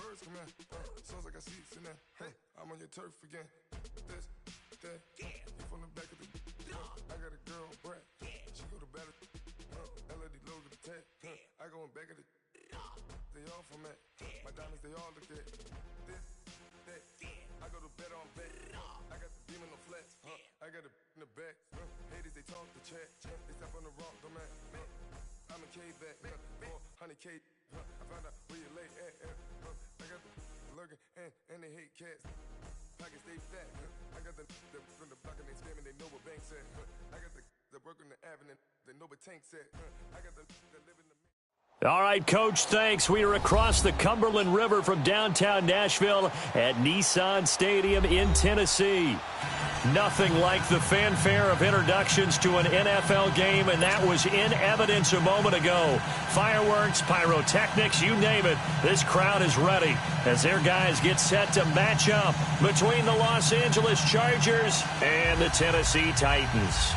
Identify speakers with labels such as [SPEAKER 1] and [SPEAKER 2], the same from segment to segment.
[SPEAKER 1] birds come in. Sounds like I see it in there. Hey, I'm on your turf again. This, that, you from the back of the. I got a girl, Brad. She go to battle. LD logo the tag. I go in back of the. They all from that. My diamonds, they all look at. This, that. I go to bed on bed. I got the beam in the flats. I got it in the back. Haters, they talk the chat. They step on the rock, the man. I'm a cave back. 400K. I found out where you lay at. I got the lurking and they hate cats. Pockets stay fat. I got the from the block and they spamming. They know what banks at. I got the work on the avenue. They know what tanks at. I got the live in the.
[SPEAKER 2] All right, Coach, thanks. We are across the Cumberland River from downtown Nashville at Nissan Stadium in Tennessee. Nothing like the fanfare of introductions to an NFL game, and that was in evidence a moment ago. Fireworks, pyrotechnics, you name it. This crowd is ready as their guys get set to match up between the Los Angeles Chargers and the Tennessee Titans.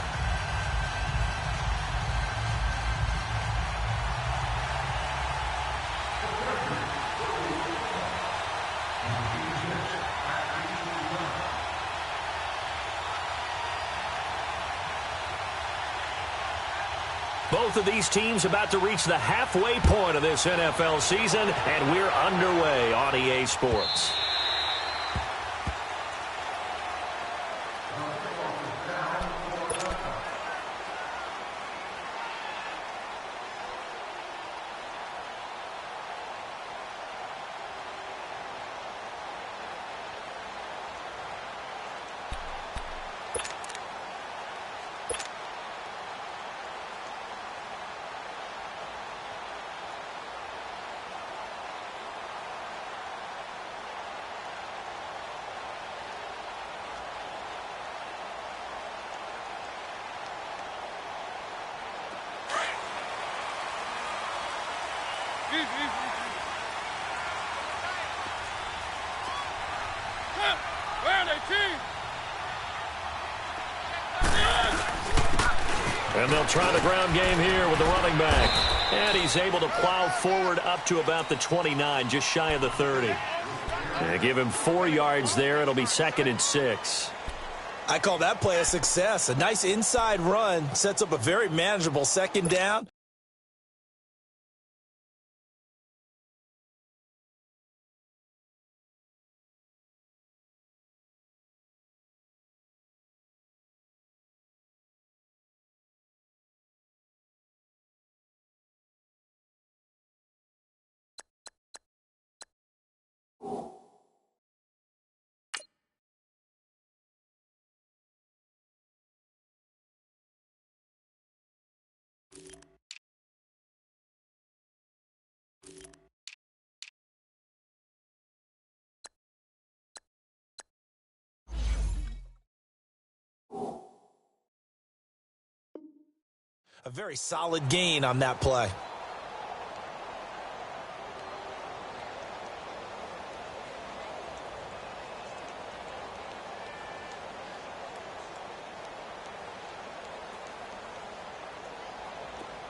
[SPEAKER 2] Both of these teams about to reach the halfway point of this NFL season, and we're underway on EA Sports. And they'll try the ground game here with the running back. And he's able to plow forward up to about the 29, just shy of the 30. And give him 4 yards there. It'll be 2nd and 6.
[SPEAKER 3] I call that play a success. A nice inside run sets up a very manageable 2nd down. A very solid gain on that play.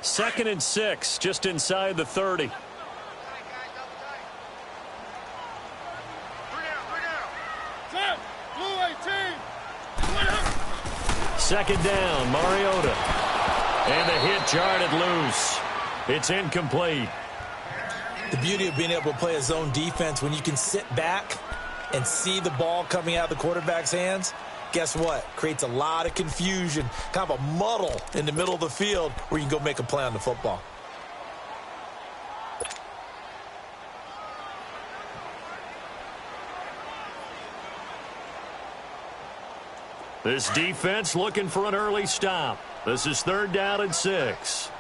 [SPEAKER 2] Second and 6, just inside the 30. Second down, Mariota. And the hit jarred it loose. It's incomplete.
[SPEAKER 3] The beauty of being able to play a zone defense when you can sit back and see the ball coming out of the quarterback's hands, guess what? Creates a lot of confusion, kind of a muddle in the middle of the field where you can go make a play on the football.
[SPEAKER 2] This defense looking for an early stop. This is 3rd down and 6.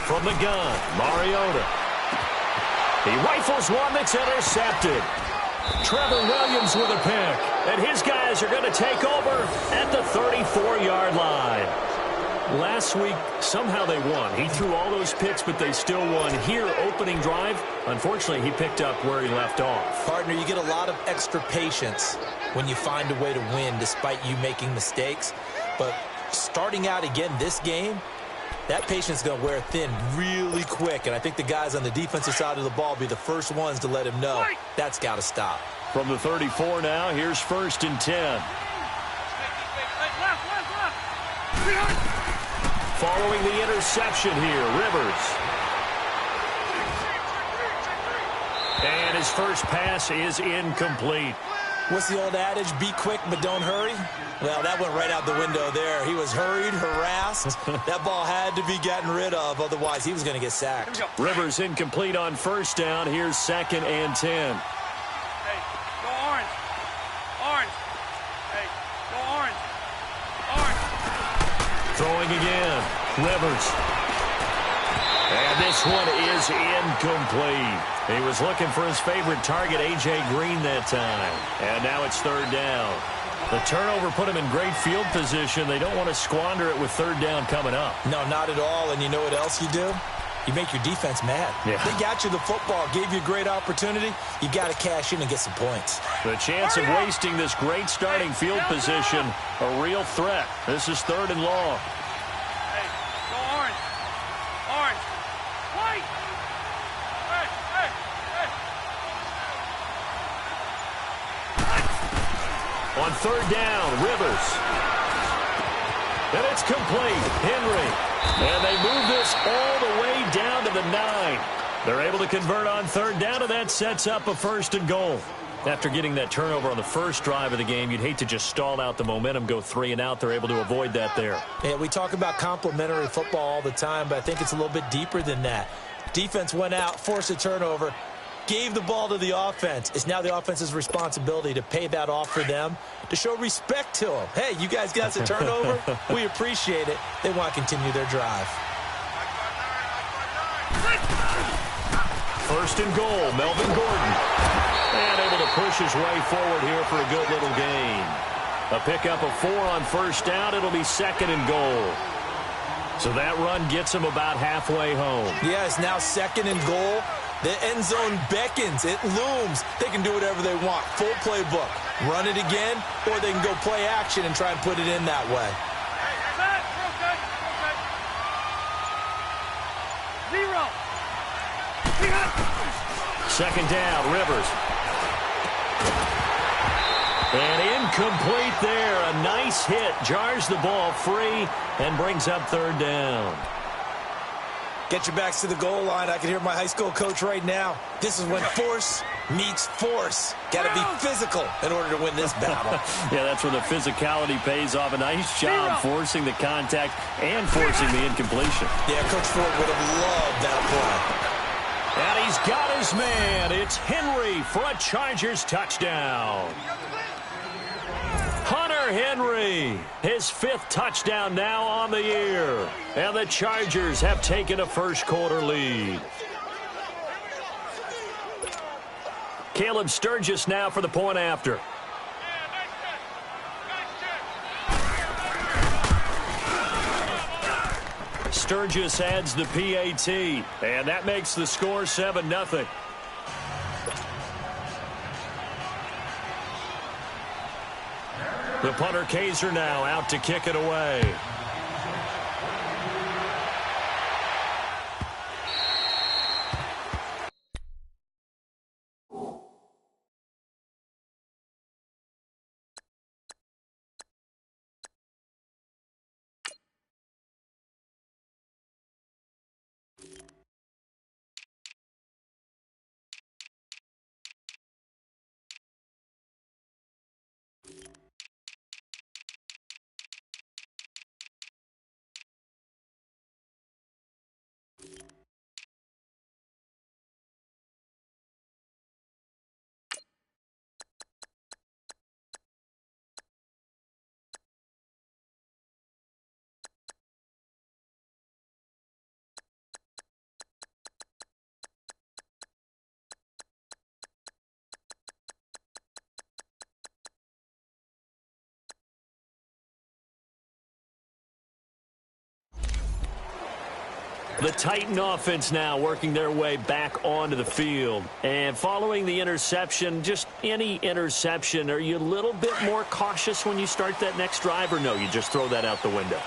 [SPEAKER 2] From the gun, Mariota. He rifles one that's intercepted. Trevor Williams with a pick. And his guys are going to take over at the 34-yard line. Last week, somehow they won. He threw all those picks, but they still won. Here, opening drive, unfortunately, he picked up where he left off.
[SPEAKER 3] Partner, you get a lot of extra patience when you find a way to win despite you making mistakes. But starting out again this game, that patience is going to wear thin really quick, and I think the guys on the defensive side of the ball will be the first ones to let him know that's got to stop.
[SPEAKER 2] From the 34 now, here's 1st and 10. Following the interception here, Rivers. And his first pass is incomplete.
[SPEAKER 3] What's the old adage? Be quick, but don't hurry? Well, that went right out the window there. He was hurried, harassed. That ball had to be gotten rid of, otherwise he was going to get sacked.
[SPEAKER 2] Rivers incomplete on 1st down. Here's 2nd and 10.
[SPEAKER 4] Hey, go orange. Orange. Hey, go orange. Orange.
[SPEAKER 2] Throwing again. Rivers. And this one is incomplete. He was looking for his favorite target, A.J. Green, that time. And now it's 3rd down. The turnover put him in great field position. They don't want to squander it with 3rd down coming up.
[SPEAKER 3] No, not at all. And you know what else you do? You make your defense mad.
[SPEAKER 2] Yeah.
[SPEAKER 3] They got you the football, gave you a great opportunity. You got to cash in and get some points.
[SPEAKER 2] The chance of wasting this great starting field position, a real threat. This is 3rd and long.
[SPEAKER 4] Hey, go orange. Orange. White. Hey, hey, hey.
[SPEAKER 2] On 3rd down, Rivers. And it's complete. Henry. And they move this all the way down to the 9. They're able to convert on 3rd down, and that sets up a 1st and goal. After getting that turnover on the first drive of the game, you'd hate to just stall out the momentum, go 3 and out. They're able to avoid that there.
[SPEAKER 3] Yeah, we talk about complementary football all the time, but I think it's a little bit deeper than that. Defense went out, forced a turnover, gave the ball to the offense. It's now the offense's responsibility to pay that off for them, to show respect to them. Hey, you guys got the turnover? We appreciate it. They want to continue their drive.
[SPEAKER 2] 1st and goal, Melvin Gordon. And able to push his way forward here for a good little gain. A pickup of 4 on 1st down. It'll be 2nd and goal. So that run gets him about halfway home.
[SPEAKER 3] Yeah, it's now 2nd and goal. The end zone beckons. It looms. They can do whatever they want. Full playbook. Run it again, or they can go play action and try and put it in that way.
[SPEAKER 4] Zero.
[SPEAKER 2] 2nd down, Rivers. And incomplete there. A nice hit. Jars the ball free and brings up 3rd down.
[SPEAKER 3] Get your backs to the goal line. I can hear my high school coach right now. This is when force meets force. Got to be physical in order to win this battle.
[SPEAKER 2] Yeah, that's where the physicality pays off. A nice job forcing the contact and forcing the incompletion.
[SPEAKER 3] Yeah, Coach Ford would have loved that play.
[SPEAKER 2] And he's got his man. It's Henry for a Chargers touchdown. Hunter Henry, his 5th touchdown now on the year. And the Chargers have taken a first-quarter lead. Caleb Sturgis now for the point after. Sturgis adds the PAT, and that makes the score 7-0. The punter Kaiser now out to kick it away. The Titan offense now working their way back onto the field. And following the interception, just any interception, are you a little bit more cautious when you start that next drive, or no, you just throw that out the window?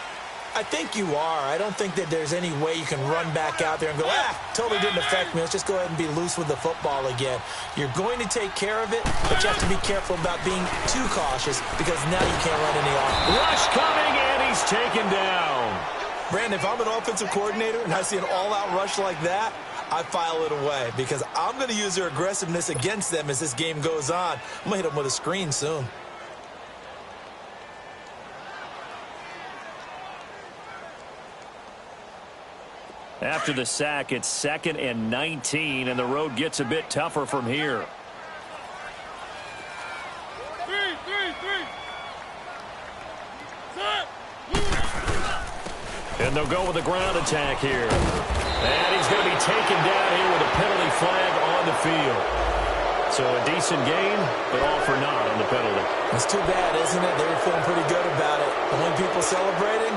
[SPEAKER 3] I think you are. I don't think that there's any way you can run back out there and go, totally didn't affect me. Let's just go ahead and be loose with the football again. You're going to take care of it, but you have to be careful about being too cautious because now you can't run any offense.
[SPEAKER 2] Rush coming, and he's taken down.
[SPEAKER 3] Brandon, if I'm an offensive coordinator and I see an all-out rush like that, I file it away because I'm going to use their aggressiveness against them as this game goes on. I'm going to hit them with a screen soon.
[SPEAKER 2] After the sack, it's 2nd and 19, and the road gets a bit tougher from here. And they'll go with the ground attack here. And he's going to be taken down here with a penalty flag on the field. So a decent gain, but all for naught on the penalty.
[SPEAKER 3] It's too bad, isn't it? They were feeling pretty good about it. The only people celebrating,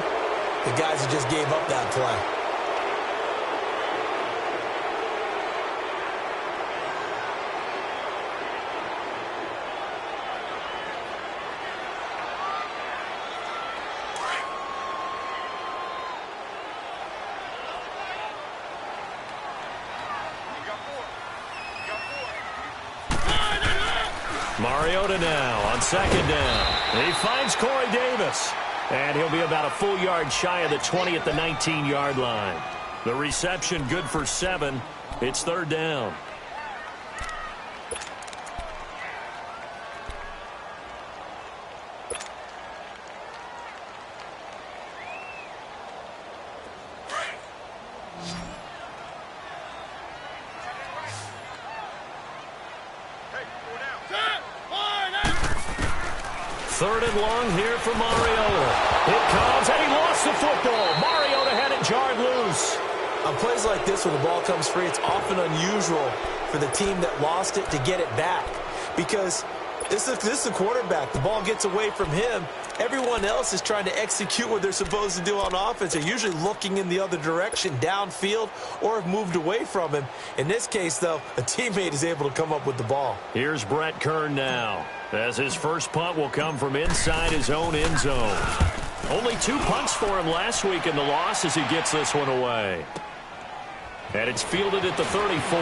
[SPEAKER 3] the guys who just gave up that play.
[SPEAKER 2] Mariota now on 2nd down. He finds Corey Davis. And he'll be about a full yard shy of the 20 at the 19-yard line. The reception good for 7. It's 3rd down. Third and long here for Mariota. It comes, and he lost the football. Mariota had it jarred loose.
[SPEAKER 3] On plays like this, when the ball comes free, it's often unusual for the team that lost it to get it back. Because this is the quarterback. The ball gets away from him. Everyone else is trying to execute what they're supposed to do on offense. They're usually looking in the other direction, downfield, or have moved away from him. In this case, though, a teammate is able to come up with the ball.
[SPEAKER 2] Here's Brett Kern now, as his first punt will come from inside his own end zone. Only 2 punts for him last week in the loss as he gets this one away. And it's fielded at the 34.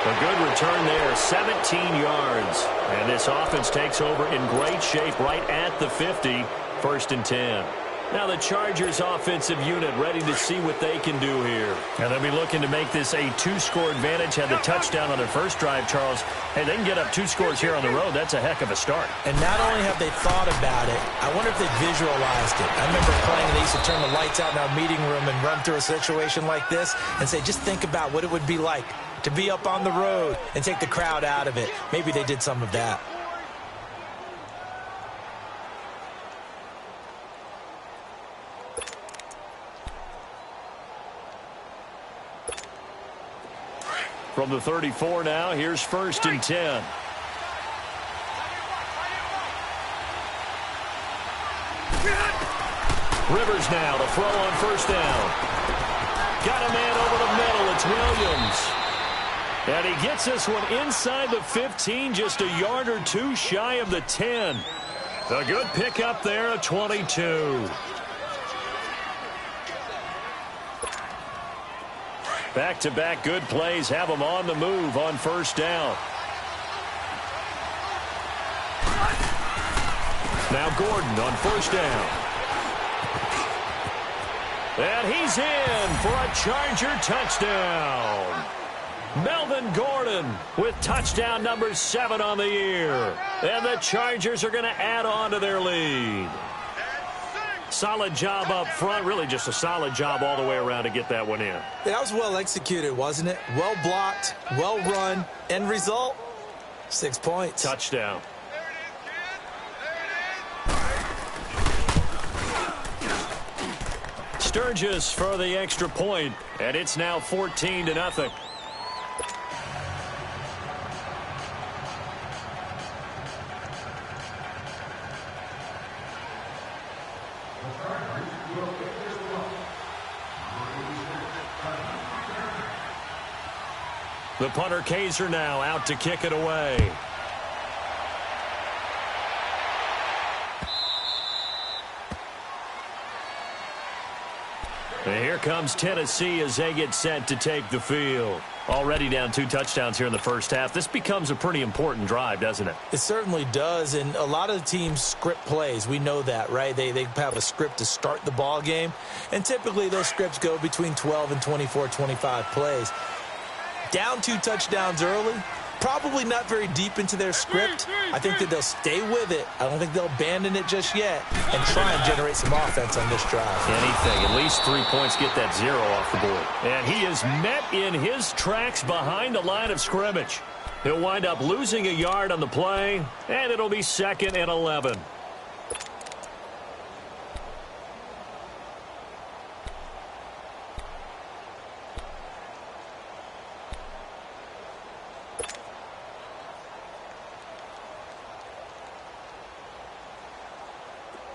[SPEAKER 2] A good return there, 17 yards. And this offense takes over in great shape right at the 50, 1st and 10. Now the Chargers offensive unit ready to see what they can do here. And they'll be looking to make this a 2-score advantage. Had the touchdown on their first drive, Charles. Hey, they can get up 2 scores here on the road. That's a heck of a start.
[SPEAKER 3] And not only have they thought about it, I wonder if they visualized it. I remember playing, and they used to turn the lights out in our meeting room and run through a situation like this and say, just think about what it would be like to be up on the road and take the crowd out of it. Maybe they did some of that.
[SPEAKER 2] From the 34 now, here's 1st and 10. Rivers now to throw on 1st down. Got a man over the middle. It's Williams. And he gets this one inside the 15, just a yard or 2 shy of the 10. A good pickup there, a 22. Back-to-back good plays have them on the move on 1st down. Now Gordon on 1st down. And he's in for a Charger touchdown. Melvin Gordon with touchdown number 7 on the year. And the Chargers are going to add on to their lead. Solid job up front, really just a solid job all the way around to get that one in.
[SPEAKER 3] That was well executed, wasn't it? Well blocked, well run. End result, 6 points.
[SPEAKER 2] Touchdown. Sturgis for the extra point, and it's now 14-0. The punter Kaiser now out to kick it away. And here comes Tennessee as they get set to take the field. Already down 2 touchdowns here in the first half. This becomes a pretty important drive, doesn't it?
[SPEAKER 3] It certainly does, and a lot of the teams script plays. We know that, right? They have a script to start the ball game, and typically those scripts go between 12 and 24, 25 plays. Down 2 touchdowns early, probably not very deep into their script. I think that they'll stay with it. I don't think they'll abandon it just yet and try and generate some offense on this drive.
[SPEAKER 2] Anything, at least 3 points, get that 0 off the board. And he is met in his tracks behind the line of scrimmage. He'll wind up losing a yard on the play, and it'll be 2nd and 11.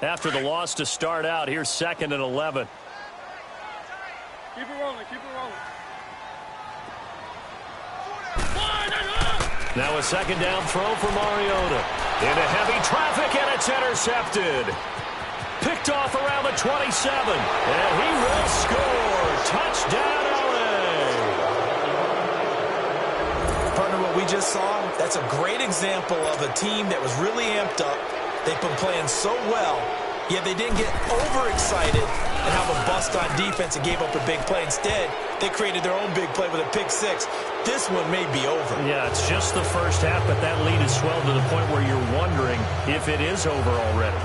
[SPEAKER 2] After the loss to start out, here's 2nd and 11.
[SPEAKER 4] Keep it rolling, keep it rolling.
[SPEAKER 2] Now a 2nd down throw for Mariota. Into heavy traffic, and it's intercepted. Picked off around the 27. And he will score. Touchdown, LA.
[SPEAKER 3] Partner, what we just saw, that's a great example of a team that was really amped up. They've been playing so well, yet they didn't get overexcited and have a bust on defense and gave up a big play. Instead, they created their own big play with a pick 6. This one may be over.
[SPEAKER 2] Yeah, it's just the first half, but that lead has swelled to the point where you're wondering if it is over already.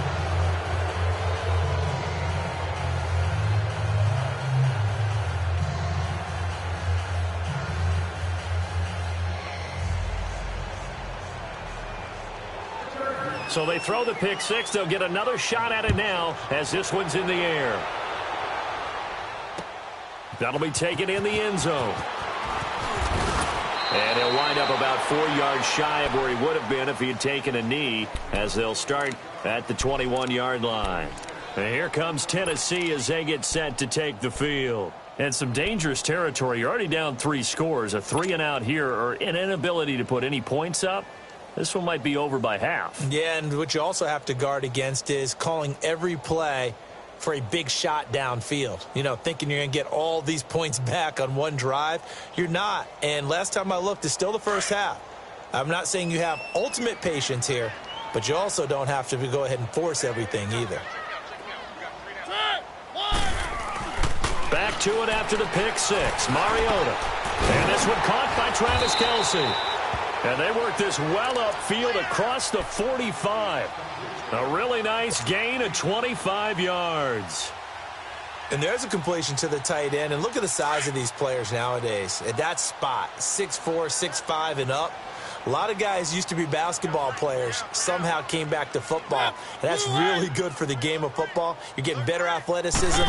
[SPEAKER 2] So they throw the pick 6. They'll get another shot at it now as this one's in the air. That'll be taken in the end zone. And he'll wind up about 4 yards shy of where he would have been if he had taken a knee, as they'll start at the 21-yard line. And here comes Tennessee as they get set to take the field. And some dangerous territory. You're already down 3 scores. A 3-and-out here, or an inability to put any points up. This one might be over by half.
[SPEAKER 3] Yeah, and what you also have to guard against is calling every play for a big shot downfield. You know, thinking you're going to get all these points back on one drive. You're not. And last time I looked, it's still the first half. I'm not saying you have ultimate patience here, but you also don't have to go ahead and force everything either.
[SPEAKER 2] Back to it after the pick 6. Mariota. And this one caught by Travis Kelce. And they work this well upfield across the 45. A really nice gain of 25 yards.
[SPEAKER 3] And there's a completion to the tight end. And look at the size of these players nowadays. At that spot, 6'4", 6'5", and up. A lot of guys used to be basketball players, somehow came back to football. And that's really good for the game of football. You're getting better athleticism,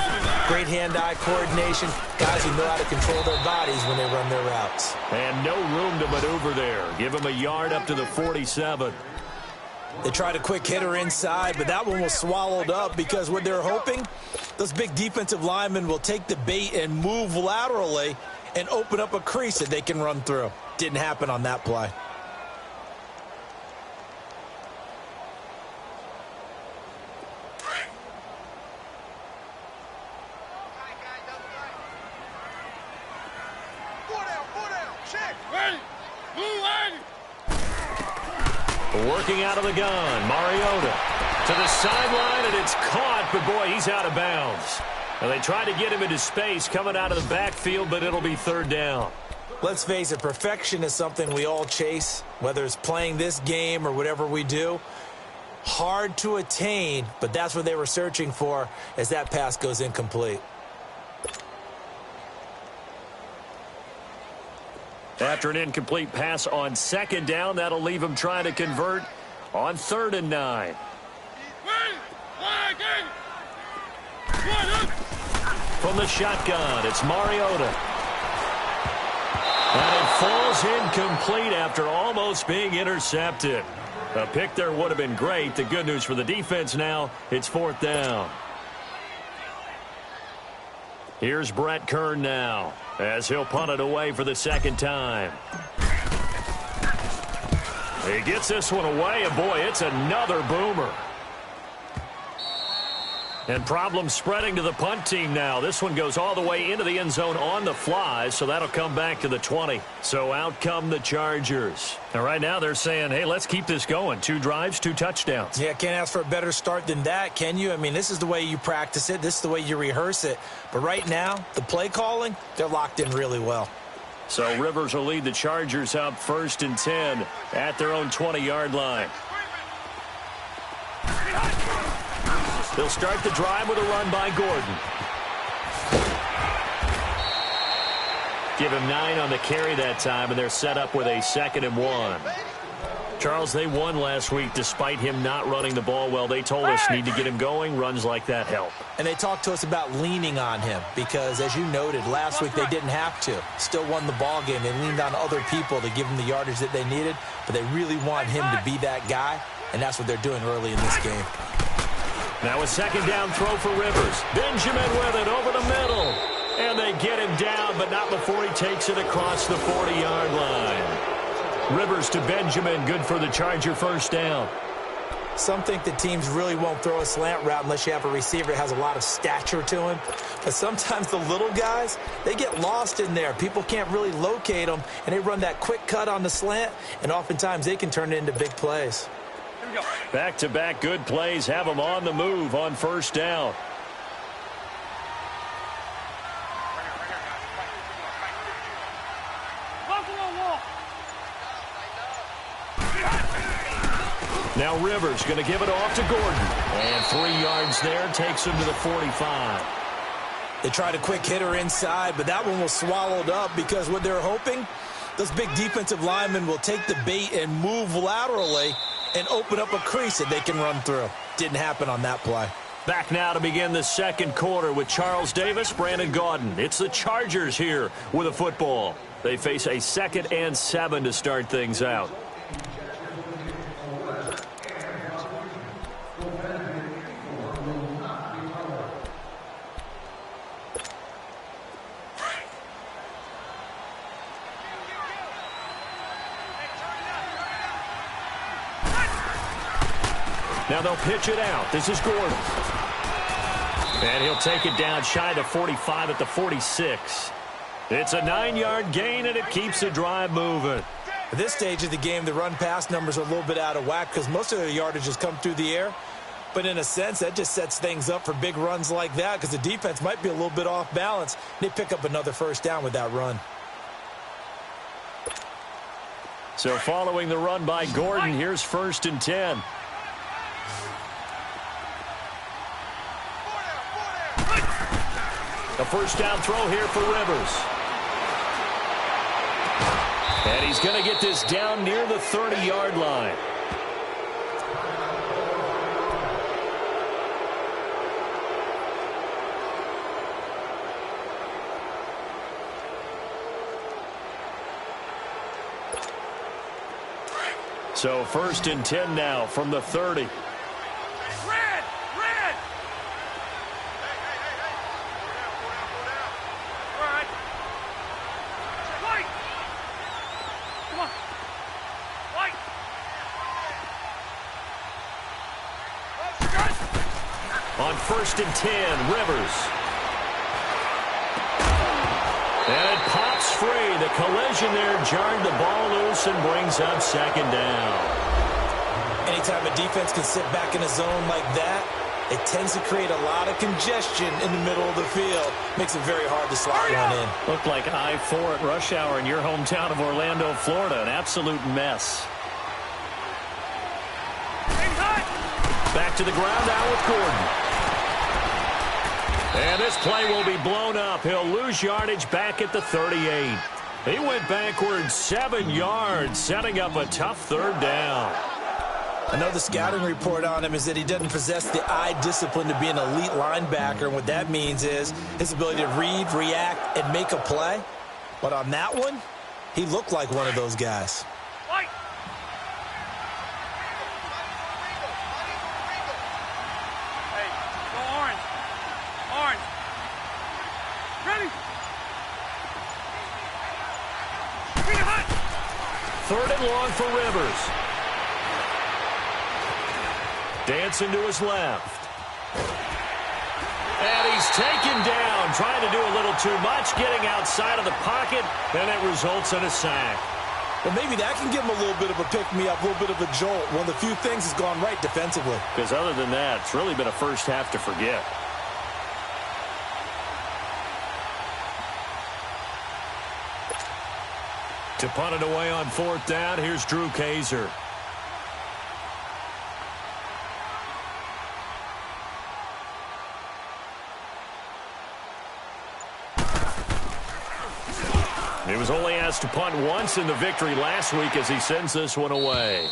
[SPEAKER 3] great hand-eye coordination, guys who know how to control their bodies when they run their routes.
[SPEAKER 2] And no room to maneuver there. Give him a yard up to the 47.
[SPEAKER 3] They tried a quick hitter inside, but that one was swallowed up because what they're hoping, those big defensive linemen will take the bait and move laterally and open up a crease that they can run through. Didn't happen on that play.
[SPEAKER 2] Working out of the gun, Mariota to the sideline, and it's caught, but boy, he's out of bounds. And they tried to get him into space coming out of the backfield, but it'll be 3rd down.
[SPEAKER 3] Let's face it, perfection is something we all chase, whether it's playing this game or whatever we do. Hard to attain, but that's what they were searching for as that pass goes incomplete.
[SPEAKER 2] After an incomplete pass on 2nd down, that'll leave him trying to convert on 3rd and 9. From the shotgun, it's Mariota. And it falls incomplete after almost being intercepted. A pick there would have been great. The good news for the defense now, it's 4th down. Here's Brett Kern now, as he'll punt it away for the second time. He gets this one away, and boy, it's another boomer. And problems spreading to the punt team now. This one goes all the way into the end zone on the fly, so that'll come back to the 20. So out come the Chargers. And right now they're saying, hey, let's keep this going. 2 drives, 2 touchdowns.
[SPEAKER 3] Yeah, can't ask for a better start than that, can you? I mean, this is the way you practice it. This is the way you rehearse it. But right now, the play calling, they're locked in really well.
[SPEAKER 2] So Rivers will lead the Chargers up 1st and 10 at their own 20-yard line. They'll start the drive with a run by Gordon. Give him 9 on the carry that time, and they're set up with a 2nd and 1. Charles, they won last week despite him not running the ball well. They told us need to get him going. Runs like that help.
[SPEAKER 3] And they talked to us about leaning on him because, as you noted, last week they didn't have to. Still won the ball game. They leaned on other people to give them the yardage that they needed, but they really want him to be that guy, and that's what they're doing early in this game.
[SPEAKER 2] Now a 2nd down throw for Rivers. Benjamin with it over the middle. And they get him down, but not before he takes it across the 40-yard line. Rivers to Benjamin, good for the Charger 1st down.
[SPEAKER 3] Some think that teams really won't throw a slant route unless you have a receiver that has a lot of stature to him. But sometimes the little guys, they get lost in there. People can't really locate them, and they run that quick cut on the slant, and oftentimes they can turn it into big plays.
[SPEAKER 2] Back-to-back good plays have them on the move on 1st down. Now Rivers going to give it off to Gordon. And 3 yards there takes him to the 45.
[SPEAKER 3] They tried a quick hitter inside, but that one was swallowed up because what they're hoping, those big defensive linemen will take the bait and move laterally and open up a crease that they can run through. Didn't happen on that play.
[SPEAKER 2] Back now to begin the 2nd quarter with Charles Davis, Brandon Gaudin. It's the Chargers here with a football. They face a 2nd and 7 to start things out. Now they'll pitch it out. This is Gordon. And he'll take it down shy to 45 at the 46. It's a 9-yard gain, and it keeps the drive moving.
[SPEAKER 3] At this stage of the game, the run-pass numbers are a little bit out of whack because most of their yardage has come through the air. But in a sense, that just sets things up for big runs like that because the defense might be a little bit off balance. They pick up another 1st down with that run.
[SPEAKER 2] So following the run by Gordon, here's 1st and 10. A 1st down throw here for Rivers. And he's going to get this down near the 30-yard line. So 1st and 10 now from the 30. On 1st and 10, Rivers. And it pops free. The collision there jarred the ball loose and brings up 2nd down.
[SPEAKER 3] Anytime a defense can sit back in a zone like that, it tends to create a lot of congestion in the middle of the field. Makes it very hard to slot one in.
[SPEAKER 2] Looked like I-4 at rush hour in your hometown of Orlando, Florida. An absolute mess. Back to the ground now with Gordon. And this play will be blown up. He'll lose yardage back at the 38. He went backwards 7 yards, setting up a tough 3rd down.
[SPEAKER 3] I know the scouting report on him is that he doesn't possess the eye discipline to be an elite linebacker. And what that means is his ability to read, react, and make a play. But on that one, he looked like one of those guys.
[SPEAKER 2] third and long for Rivers. Dancing to his left. And he's taken down, trying to do a little too much, getting outside of the pocket, and it results in a sack.
[SPEAKER 3] Well, maybe that can give him a little bit of a pick-me-up, a little bit of a jolt. One of the few things has gone right defensively.
[SPEAKER 2] Because other than that, it's really been a first half to forget. To punt it away on fourth down, here's Drew Kaiser. He was only asked to punt once in the victory last week as he sends this one away.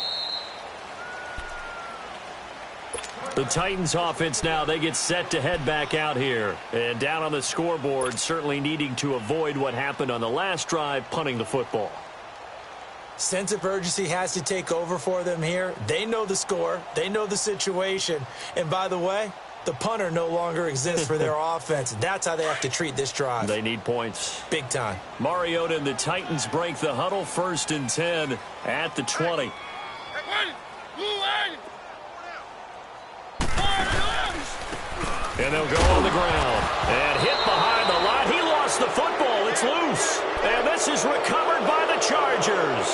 [SPEAKER 2] The Titans offense now, they get set to head back out here. And down on the scoreboard, certainly needing to avoid what happened on the last drive, punting the football.
[SPEAKER 3] Sense of urgency has to take over for them here. They know the score. They know the situation. And by the way, the punter no longer exists for their offense. That's how they have to treat this drive.
[SPEAKER 2] They need points.
[SPEAKER 3] Big time.
[SPEAKER 2] Mariota and the Titans break the huddle, 1st and 10 at the 20. And they'll go on the ground. And hit behind the line. He lost the football. It's loose. And this is recovered by the Chargers.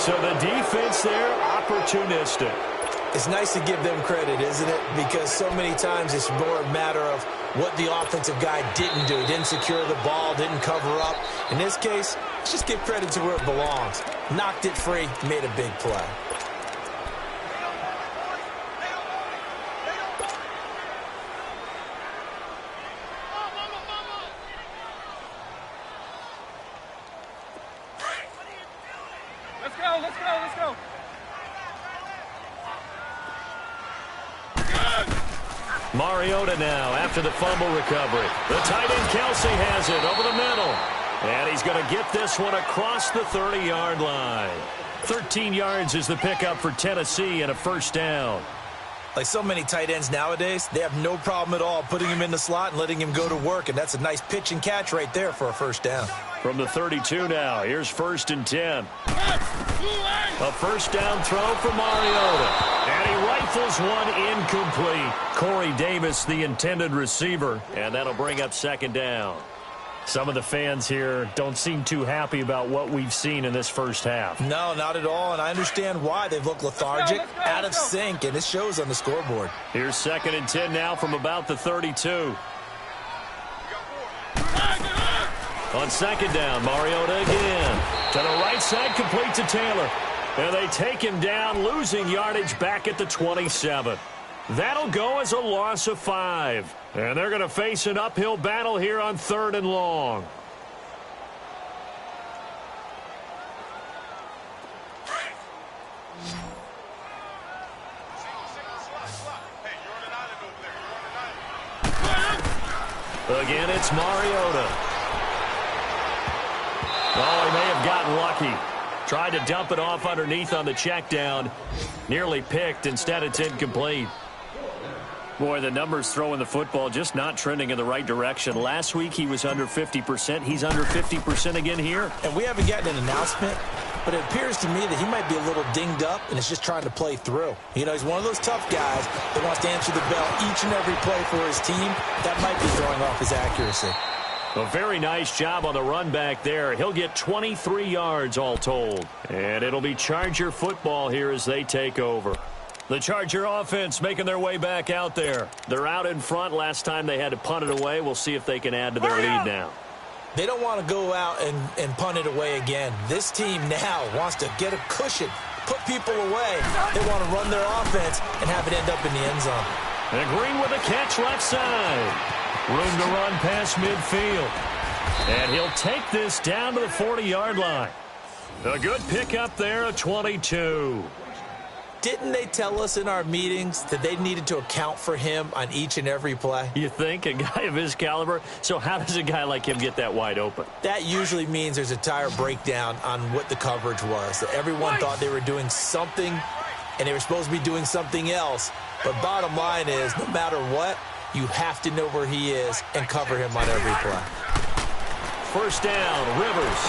[SPEAKER 2] So the defense there, opportunistic.
[SPEAKER 3] It's nice to give them credit, isn't it? Because so many times it's more a matter of what the offensive guy didn't do. He didn't secure the ball, didn't cover up. In this case, let's just give credit to where it belongs. Knocked it free, made a big play.
[SPEAKER 4] Let's go.
[SPEAKER 2] Mariota now after the fumble recovery. The tight end Kelsey has it over the middle. And he's going to get this one across the 30-yard line. 13 yards is the pickup for Tennessee and a first down.
[SPEAKER 3] Like so many tight ends nowadays, they have no problem at all putting him in the slot and letting him go to work. And that's a nice pitch and catch right there for a first down.
[SPEAKER 2] From the 32 now, here's 1st and 10. A first down throw for Mariota. And he rifles one incomplete. Corey Davis, the intended receiver. And that'll bring up 2nd down. Some of the fans here don't seem too happy about what we've seen in this first half.
[SPEAKER 3] No, not at all, and I understand why. They've looked lethargic, out of sync, and it shows on the scoreboard.
[SPEAKER 2] Here's 2nd and 10 now from about the 32. On 2nd down, Mariota again. To the right side, complete to Taylor. And they take him down, losing yardage back at the 27. That'll go as a loss of 5. And they're going to face an uphill battle here on 3rd and long. Again, it's Mariota. Oh, he may have gotten lucky. Tried to dump it off underneath on the check down. Nearly picked. Instead, it's incomplete. Boy, the numbers throwing the football just not trending in the right direction. Last week, he was under 50%. He's under 50% again here.
[SPEAKER 3] And we haven't gotten an announcement, but it appears to me that he might be a little dinged up and is just trying to play through. You know, he's one of those tough guys that wants to answer the bell each and every play for his team. That might be throwing off his accuracy.
[SPEAKER 2] A very nice job on the run back there. He'll get 23 yards all told. And it'll be Charger football here as they take over. The Charger offense making their way back out there. They're out in front. Last time they had to punt it away. We'll see if they can add to their lead now.
[SPEAKER 3] They don't want to go out and punt it away again. This team now wants to get a cushion, put people away. They want to run their offense and have it end up in the end zone.
[SPEAKER 2] And Green with a catch left side. Room to run past midfield. And he'll take this down to the 40-yard line. A good pickup there, a 22.
[SPEAKER 3] Didn't they tell us in our meetings that they needed to account for him on each and every play?
[SPEAKER 2] You think? A guy of his caliber? So how does a guy like him get that wide open?
[SPEAKER 3] That usually means there's a tire breakdown on what the coverage was. That everyone thought they were doing something, and they were supposed to be doing something else. But bottom line is, no matter what, you have to know where he is and cover him on every play.
[SPEAKER 2] First down, Rivers.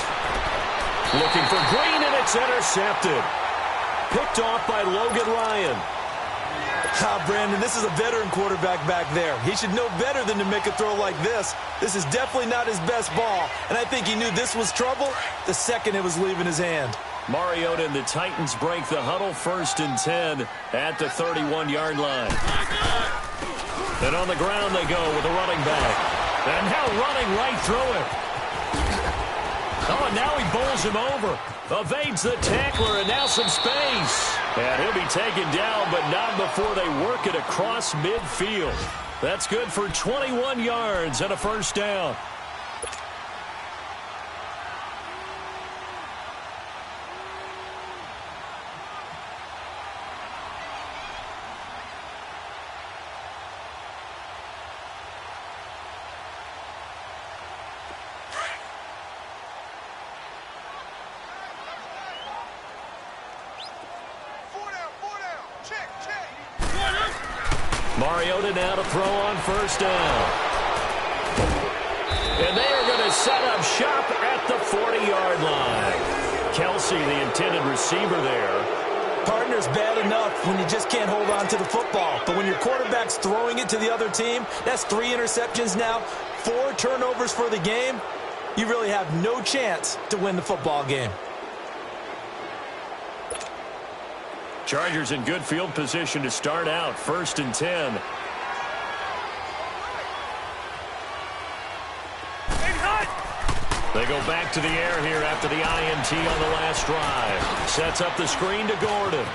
[SPEAKER 2] Looking for Green, and It's intercepted. Picked off by Logan Ryan.
[SPEAKER 3] Brandon, this is a veteran quarterback back there. He should know better than to make a throw like this. This is definitely not his best ball, and I think he knew this was trouble the second it was leaving his hand.
[SPEAKER 2] Mariota and the Titans break the huddle, 1st and 10 at the 31-yard line. And on the ground they go with a running back. And now running right through it. Oh, and now he bowls him over. Evades the tackler, and now some space. And he'll be taken down, but not before they work it across midfield. That's good for 21 yards and a 1st down. Mariota now to throw on 1st down. And they are going to set up shop at the 40-yard line. Kelsey, the intended receiver there.
[SPEAKER 3] Partner's bad enough when you just can't hold on to the football. But when your quarterback's throwing it to the other team, that's 3 interceptions now, 4 turnovers for the game. You really have no chance to win the football game.
[SPEAKER 2] Chargers in good field position to start out, 1st and 10. They go back to the air here after the INT on the last drive. Sets up the screen to Gordon.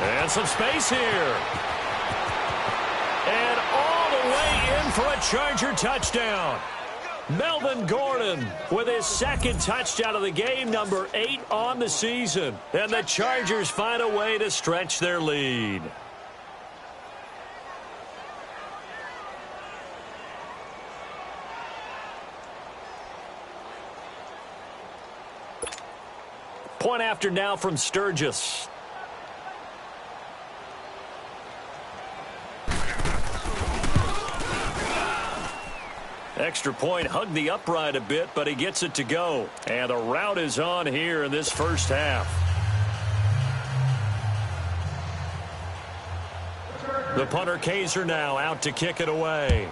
[SPEAKER 2] And some space here. And all the way in for a Charger touchdown. Melvin Gordon with his 2nd touchdown of the game, number 8 on the season. And the Chargers find a way to stretch their lead. Point after now from Sturgis. Extra point, hugged the upright a bit, but he gets it to go. And the route is on here in this 1st half. The punter Kaiser now out to kick it away.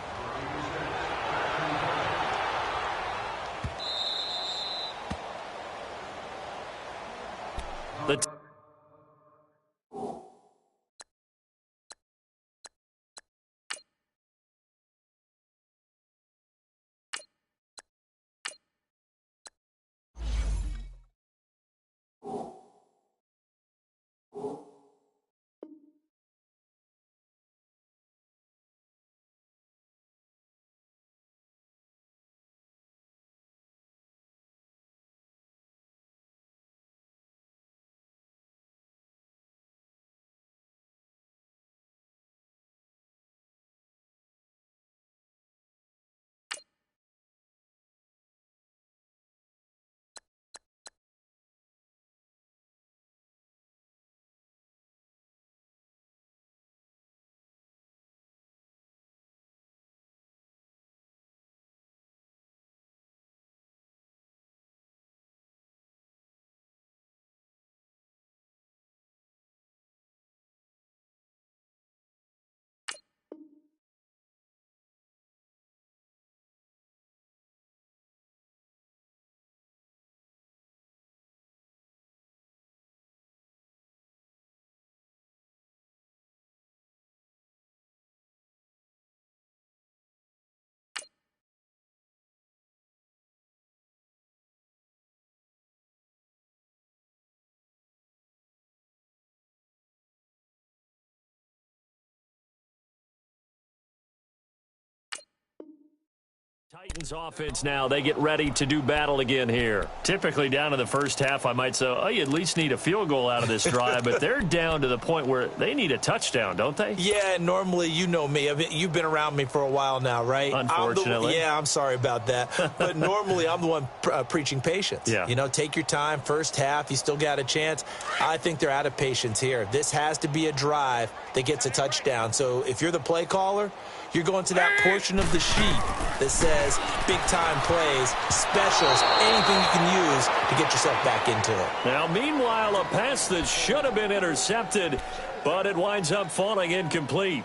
[SPEAKER 2] Titans offense now, they get ready to do battle again here. Typically down in the 1st half, I might say, oh, you at least need a field goal out of this drive, but they're down to the point where they need a touchdown, don't they?
[SPEAKER 3] Yeah, normally, you know me. You've been around me for a while now, right?
[SPEAKER 2] Unfortunately.
[SPEAKER 3] I'm sorry about that. But normally, I'm the one preaching patience.
[SPEAKER 2] Yeah.
[SPEAKER 3] You know, take your time. 1st half, you still got a chance. I think they're out of patience here. This has to be a drive that gets a touchdown. So if you're the play caller, you're going to that portion of the sheet that says says big-time plays, specials, anything you can use to get yourself back into it.
[SPEAKER 2] Now, meanwhile, a pass that should have been intercepted, but it winds up falling incomplete.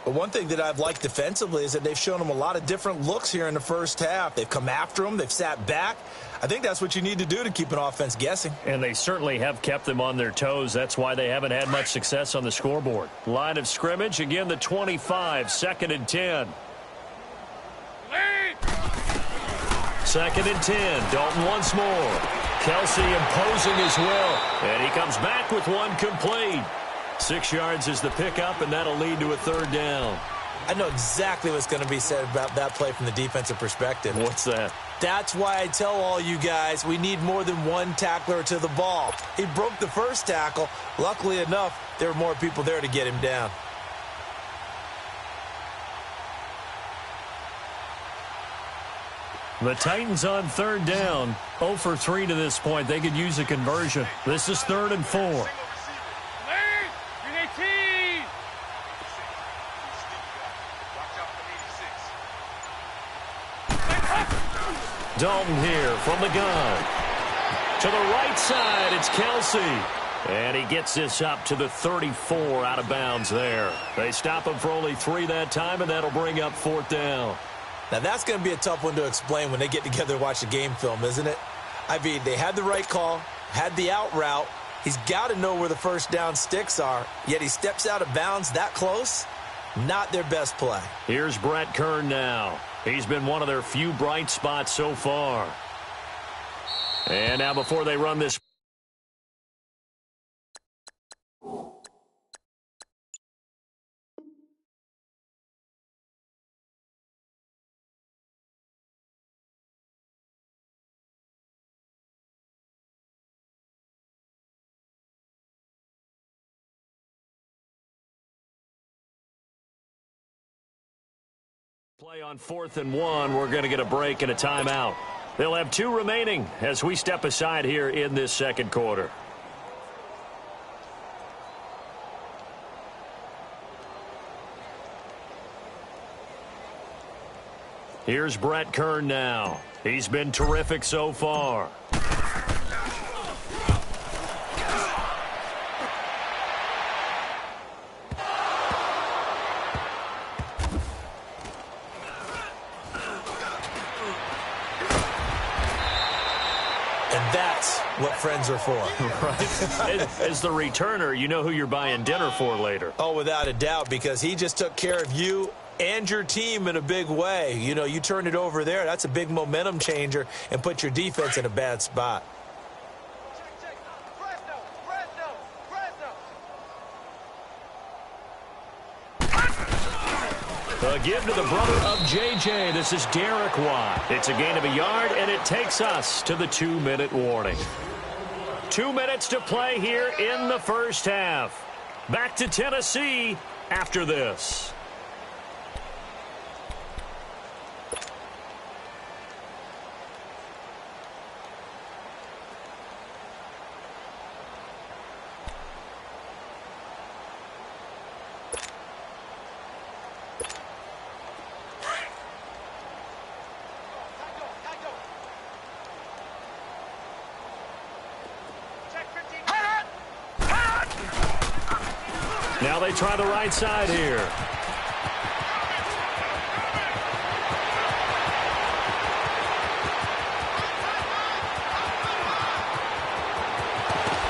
[SPEAKER 3] But one thing that I've liked defensively is that they've shown them a lot of different looks here in the first half. They've come after them. They've sat back. I think that's what you need to do to keep an offense guessing.
[SPEAKER 2] And they certainly have kept them on their toes. That's why they haven't had much success on the scoreboard. Line of scrimmage, again, the 25, 2nd and 10. Second and 10. Dalton once more. Kelsey imposing his will. And he comes back with one complete. 6 yards is the pickup, and that'll lead to a 3rd down.
[SPEAKER 3] I know exactly what's going to be said about that play from the defensive perspective.
[SPEAKER 2] What's that?
[SPEAKER 3] That's why I tell all you guys we need more than one tackler to the ball. He broke the first tackle. Luckily enough, there were more people there to get him down.
[SPEAKER 2] The Titans on 3rd down. 0 for 3 to this point. They could use a conversion. This is 3rd and 4. Dalton here from the gun. To the right side, it's Kelsey. And he gets this up to the 34 out of bounds there. They stop him for only 3 that time, and that'll bring up 4th down.
[SPEAKER 3] Now, that's going to be a tough one to explain when they get together and watch the game film, isn't it? I mean, they had the right call, had the out route. He's got to know where the first down sticks are, yet he steps out of bounds that close. Not their best play.
[SPEAKER 2] Here's Brett Kern now. He's been one of their few bright spots so far. And now before they run this. Play on 4th and 1. We're going to get a break and a timeout. They'll have 2 remaining as we step aside here in this 2nd quarter. Here's Brett Kern now. He's been terrific so far.
[SPEAKER 3] That's what friends are for.
[SPEAKER 2] Right? As the returner, you know who you're buying dinner for later.
[SPEAKER 3] Oh, without a doubt, because he just took care of you and your team in a big way. You know, you turn it over there, that's a big momentum changer and put your defense in a bad spot.
[SPEAKER 2] A give to the brother of J.J. This is Derek Watt. It's a gain of a yard, and it takes us to the 2-minute warning. 2 minutes to play here in the first half. Back to Tennessee after this. Now they try the right side here.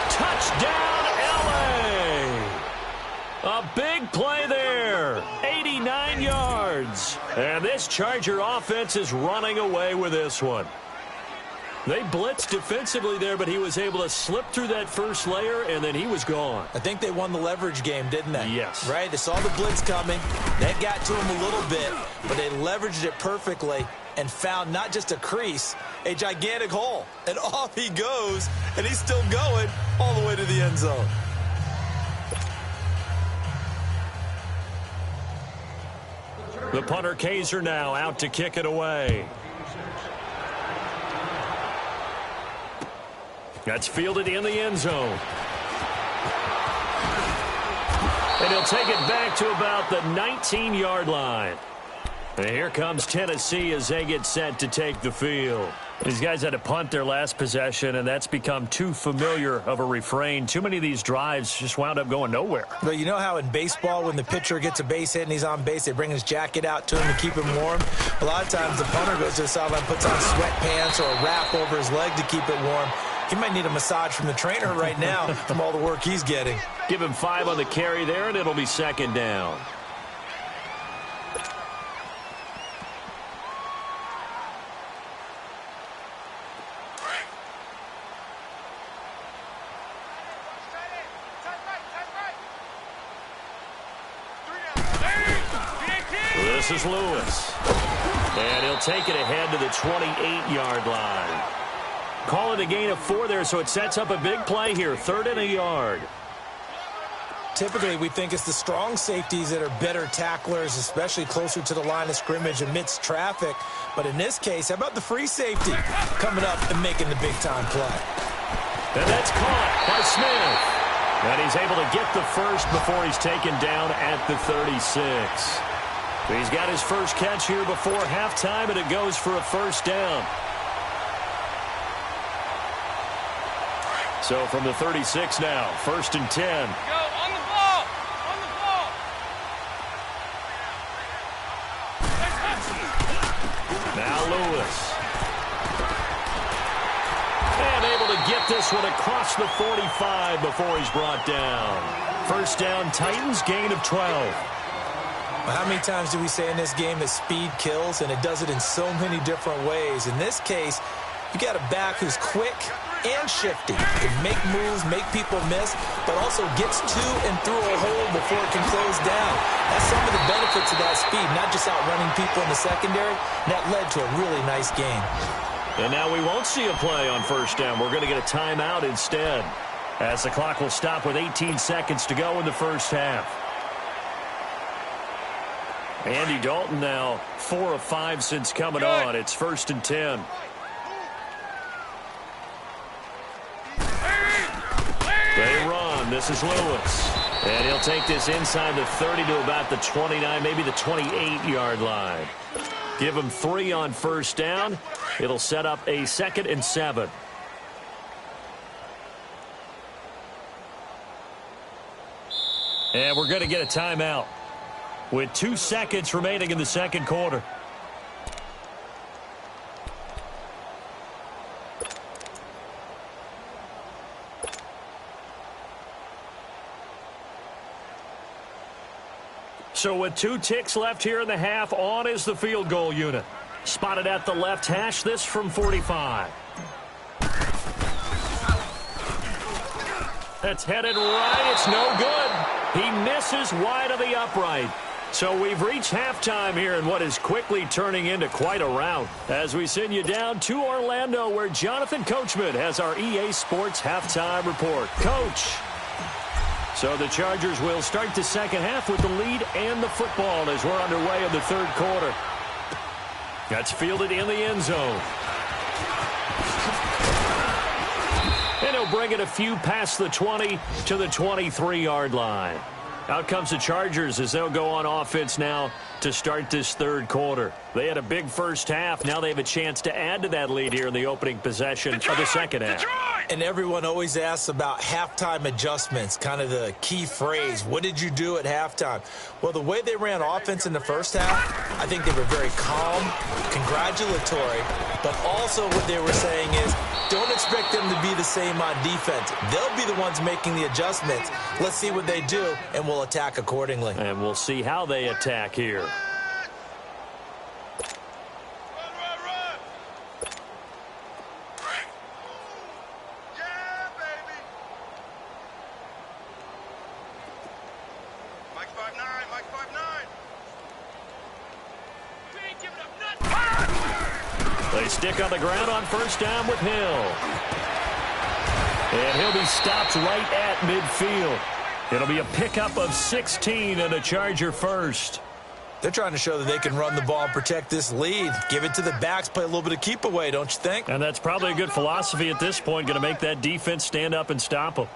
[SPEAKER 2] Touchdown, LA! A big play there. 89 yards. And this Charger offense is running away with this one. They blitzed defensively there, but he was able to slip through that first layer, and then he was gone.
[SPEAKER 3] I think they won the leverage game, didn't they?
[SPEAKER 2] Yes.
[SPEAKER 3] Right? They saw the blitz coming. That got to him a little bit, but they leveraged it perfectly and found not just a crease, a gigantic hole. And off he goes, and he's still going all the way to the end zone.
[SPEAKER 2] The punter Kaiser now out to kick it away. That's fielded in the end zone. And he'll take it back to about the 19-yard line. And here comes Tennessee as they get set to take the field. These guys had to punt their last possession, and that's become too familiar of a refrain. Too many of these drives just wound up going nowhere.
[SPEAKER 3] But you know how in baseball, when the pitcher gets a base hit and he's on base, they bring his jacket out to him to keep him warm? A lot of times the punter goes to the sideline, puts on sweatpants or a wrap over his leg to keep it warm. He might need a massage from the trainer right now from all the work he's getting.
[SPEAKER 2] Give him 5 on the carry there, and it'll be second down. This is Lewis. And he'll take it ahead to the 28-yard line. Call it a gain of 4 there, so it sets up a big play here. 3rd and a yard.
[SPEAKER 3] Typically, we think it's the strong safeties that are better tacklers, especially closer to the line of scrimmage amidst traffic. But in this case, how about the free safety coming up and making the big-time play?
[SPEAKER 2] And that's caught by Smith. And he's able to get the first before he's taken down at the 36. He's got his first catch here before halftime, and it goes for a first down. So from the 36 now, 1st and 10.
[SPEAKER 4] Go, on the ball! On the ball!
[SPEAKER 2] Now Lewis. And able to get this one across the 45 before he's brought down. First down, Titans, gain of 12.
[SPEAKER 3] How many times do we say in this game that speed kills, and it does it in so many different ways? In this case, you got a back who's quick and shifty. Can make moves, make people miss, but also gets to and through a hole before it can close down. That's some of the benefits of that speed, not just outrunning people in the secondary. And that led to a really nice game.
[SPEAKER 2] And now we won't see a play on first down. We're going to get a timeout instead, as the clock will stop with 18 seconds to go in the first half. Andy Dalton now 4 of 5 since coming on. It's 1st and 10. They run. This is Lewis. And he'll take this inside the 30 to about the 29, maybe the 28-yard line. Give him 3 on first down. It'll set up a 2nd and 7. And we're going to get a timeout with 2 seconds remaining in the second quarter. So with 2 ticks left here in the half, on is the field goal unit. Spotted at the left hash, this from 45. That's headed right. It's no good. He misses wide of the upright. So we've reached halftime here in what is quickly turning into quite a rout, as we send you down to Orlando, where Jonathan Coachman has our EA Sports halftime report. Coach. So the Chargers will start the second half with the lead and the football as we're underway in the third quarter. That's fielded in the end zone. And he'll bring it a few past the 20 to the 23-yard line. Out comes the Chargers as they'll go on offense now to start this third quarter. They had a big first half. Now they have a chance to add to that lead here in the opening possession of the second half.
[SPEAKER 3] And everyone always asks about halftime adjustments, kind of the key phrase. What did you do at halftime? Well, the way they ran offense in the first half, I think they were very calm, congratulatory, but also what they were saying is, don't expect them to be the same on defense. They'll be the ones making the adjustments. Let's see what they do, and we'll attack accordingly.
[SPEAKER 2] And we'll see how they attack here. They stick on the ground on first down with Hill. And he'll be stopped right at midfield. It'll be a pickup of 16 and a Charger first.
[SPEAKER 3] They're trying to show that they can run the ball and protect this lead. Give it to the backs, play a little bit of keep away, don't you think?
[SPEAKER 2] And that's probably a good philosophy at this point, going to make that defense stand up and stop them.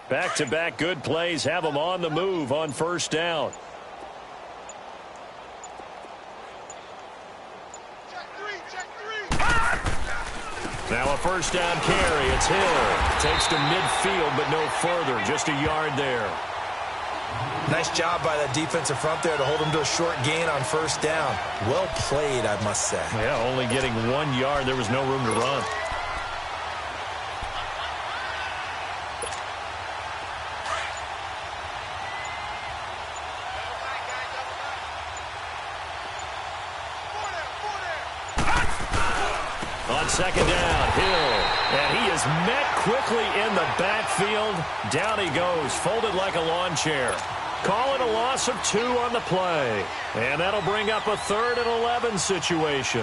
[SPEAKER 2] Back-to-back good plays have them on the move on first down. Now a first down carry. It's Hill. Takes to midfield, but no further. Just a yard there.
[SPEAKER 3] Nice job by that defensive front there to hold him to a short gain on first down. Well played, I must say.
[SPEAKER 2] Yeah, only getting 1 yard. There was no room to run. On second down, Hill. And he is met quickly in the backfield. Down he goes, folded like a lawn chair. Call it a loss of 2 on the play. And that'll bring up a 3rd and 11 situation.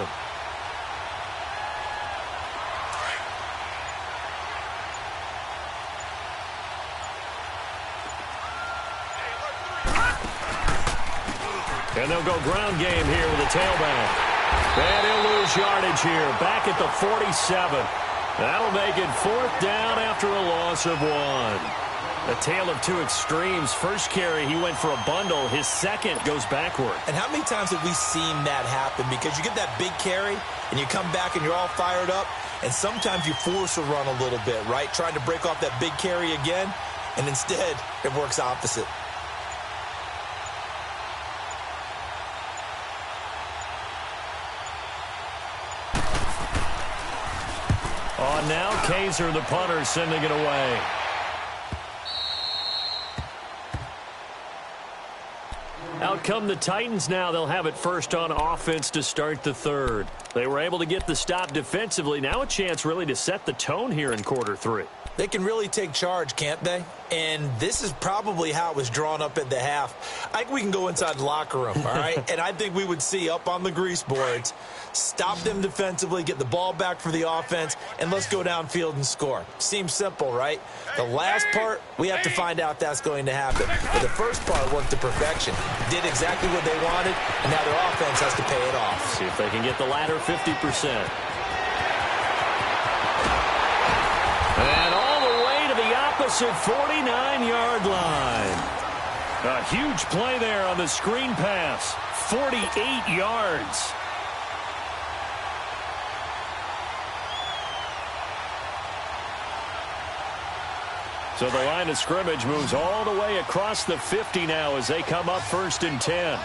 [SPEAKER 2] And they'll go ground game here with a tailback. And he'll lose yardage here, back at the 47. That'll make it 4th down after a loss of 1. A tale of 2 extremes. First carry, he went for a bundle. His second goes backward.
[SPEAKER 3] And how many times have we seen that happen? Because you get that big carry, and you come back and you're all fired up, and sometimes you force a run a little bit, right? Trying to break off that big carry again, and instead it works opposite.
[SPEAKER 2] On now, Kaiser, the punter, sending it away. Out come the Titans now. They'll have it first on offense to start the 3rd. They were able to get the stop defensively. Now a chance really to set the tone here in quarter 3.
[SPEAKER 3] They can really take charge, can't they? And this is probably how it was drawn up at the half. I think we can go inside the locker room, all right? And I think we would see up on the grease boards, stop them defensively, get the ball back for the offense, and let's go downfield and score. Seems simple, right? The last part, we have to find out if that's going to happen. But the first part worked to perfection. Did exactly what they wanted, and now their offense has to pay it off.
[SPEAKER 2] See if they can get the latter 50%. And all the way to the opposite 49-yard line. A huge play there on the screen pass. 48 yards. So the line of scrimmage moves all the way across the 50 now as they come up 1st and 10.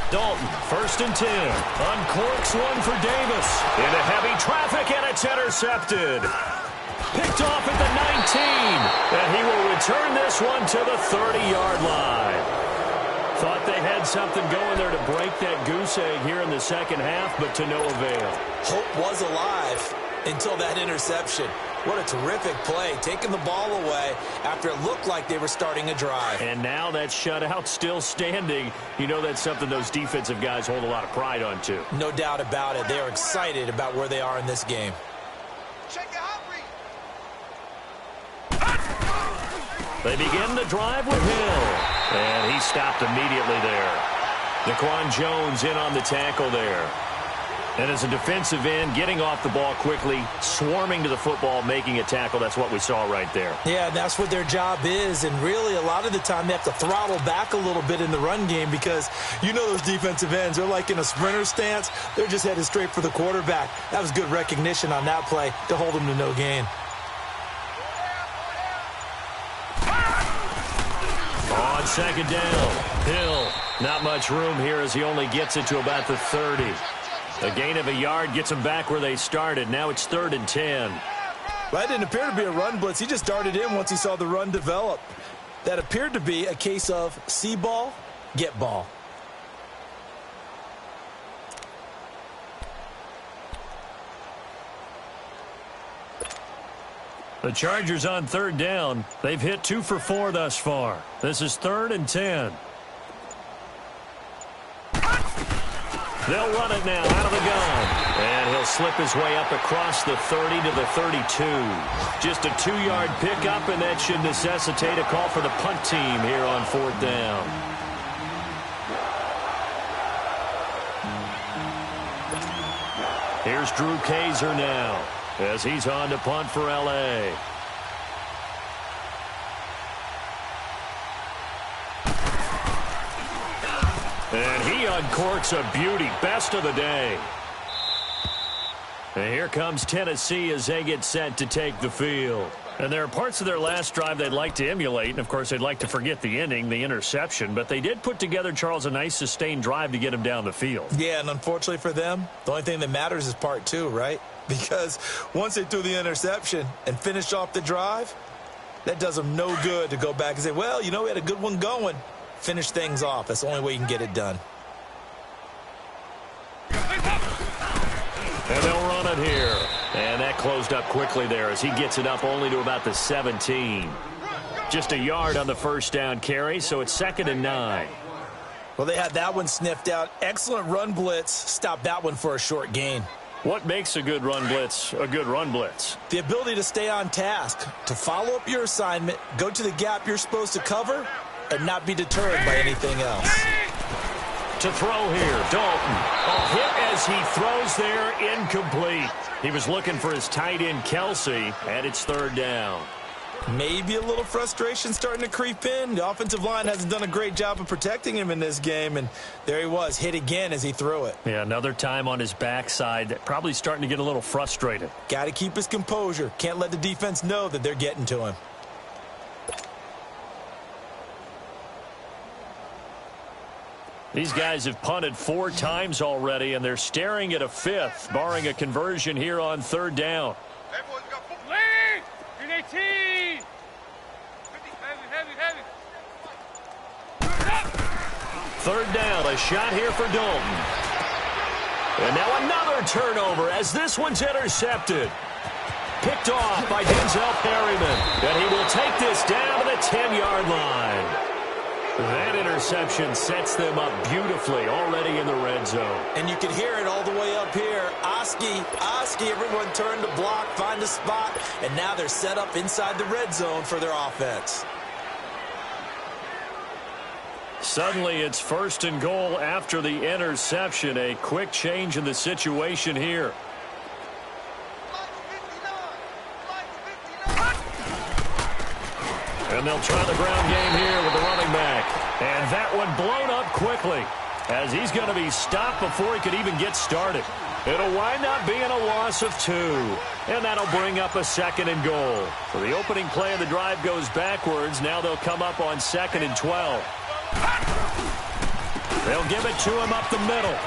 [SPEAKER 2] Dalton, 1st and 10. Uncorks one for Davis. Into heavy traffic, and it's intercepted. Picked off at the 19. And he will return this one to the 30-yard line. Thought they had something going there to break that goose egg here in the second half, but to no avail.
[SPEAKER 3] Hope was alive until that interception. What a terrific play, taking the ball away after it looked like they were starting a drive.
[SPEAKER 2] And now that shutout still standing. You know that's something those defensive guys hold a lot of pride on, too.
[SPEAKER 3] No doubt about it. They are excited about where they are in this game.
[SPEAKER 2] They begin the drive with Hill. And he stopped immediately there. Daquan Jones in on the tackle there. And as a defensive end, getting off the ball quickly, swarming to the football, making a tackle, that's what we saw right there.
[SPEAKER 3] Yeah, that's what their job is. And really, a lot of the time, they have to throttle back a little bit in the run game because you know those defensive ends, they're like in a sprinter stance. They're just headed straight for the quarterback. That was good recognition on that play to hold them to no gain.
[SPEAKER 2] On second down, Hill. Not much room here as he only gets it to about the 30. A gain of a yard gets them back where they started. Now it's 3rd and 10.
[SPEAKER 3] Well, that didn't appear to be a run blitz. He just darted in once he saw the run develop. That appeared to be a case of see ball, get ball.
[SPEAKER 2] The Chargers on 3rd down. They've hit 2 for 4 thus far. This is 3rd and 10. They'll run it now out of the gun. And he'll slip his way up across the 30 to the 32. Just a 2-yard pickup, and that should necessitate a call for the punt team here on 4th down. Here's Drew Kaiser now. as he's on to punt for L.A. And he uncorks a beauty. Best of the day. And here comes Tennessee as they get set to take the field. And there are parts of their last drive they'd like to emulate. And, of course, they'd like to forget the ending, the interception. But they did put together, Charles, a nice sustained drive to get him down the field.
[SPEAKER 3] Yeah, and unfortunately for them, the only thing that matters is part two, right? Because once they threw the interception and finished off the drive, that does them no good to go back and say, well, you know, we had a good one going. Finish things off. That's the only way you can get it done.
[SPEAKER 2] And they'll run it here. And that closed up quickly there as he gets it up only to about the 17. Just a yard on the first down carry, so it's 2nd and 9.
[SPEAKER 3] Well, they had that one sniffed out. Excellent run blitz. Stopped that one for a short gain.
[SPEAKER 2] What makes a good run blitz a good run blitz?
[SPEAKER 3] The ability to stay on task, to follow up your assignment, go to the gap you're supposed to cover, and not be deterred by anything else.
[SPEAKER 2] To throw here, Dalton. A hit as he throws there, incomplete. He was looking for his tight end, Kelsey, and it's 3rd down.
[SPEAKER 3] Maybe a little frustration starting to creep in. The offensive line hasn't done a great job of protecting him in this game, and there he was, hit again as he threw it.
[SPEAKER 2] Yeah, another time on his backside, probably starting to get a little frustrated.
[SPEAKER 3] Got to keep his composure. Can't let the defense know that they're getting to him.
[SPEAKER 2] These guys have punted 4 times already, and they're staring at a 5th, barring a conversion here on 3rd down.
[SPEAKER 4] Everyone's got lead! Green 18! Heavy.
[SPEAKER 2] 3rd down, a shot here for Dalton. And now another turnover as this one's intercepted. Picked off by Denzel Perryman. And he will take this down to the 10-yard line. That interception sets them up beautifully already in the red zone.
[SPEAKER 3] And you can hear it all the way up here. Oski, everyone turned to block, find a spot, and now they're set up inside the red zone for their offense.
[SPEAKER 2] Suddenly it's 1st and goal after the interception. A quick change in the situation here. And they'll try the ground game here with the running back. And that one blown up quickly as he's going to be stopped before he could even get started. It'll wind up being a loss of 2. And that'll bring up a 2nd and goal. So the opening play of the drive goes backwards. Now they'll come up on 2nd and 12. They'll give it to him up the middle.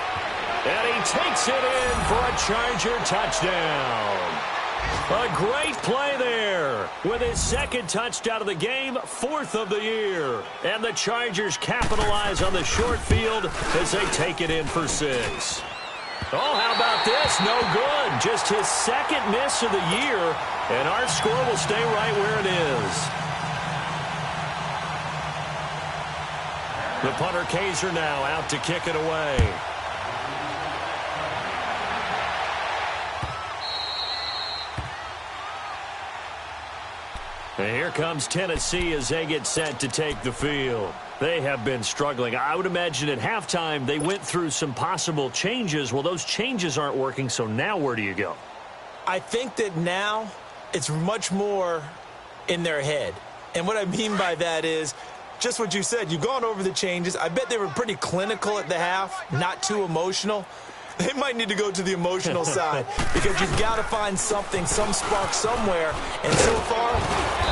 [SPEAKER 2] And he takes it in for a Charger touchdown. A great play there with his 2nd touchdown of the game, 4th of the year. And the Chargers capitalize on the short field as they take it in for 6. Oh, how about this? No good. Just his 2nd miss of the year, and our score will stay right where it is. The punter Kaiser now out to kick it away. And here comes Tennessee as they get set to take the field. They have been struggling. I would imagine at halftime they went through some possible changes. Well, those changes aren't working, so now where do you go?
[SPEAKER 3] I think that now it's much more in their head. And what I mean by that is just what you said. You've gone over the changes. I bet they were pretty clinical at the half, not too emotional. They might need to go to the emotional side because you've got to find something, some spark somewhere. And so far,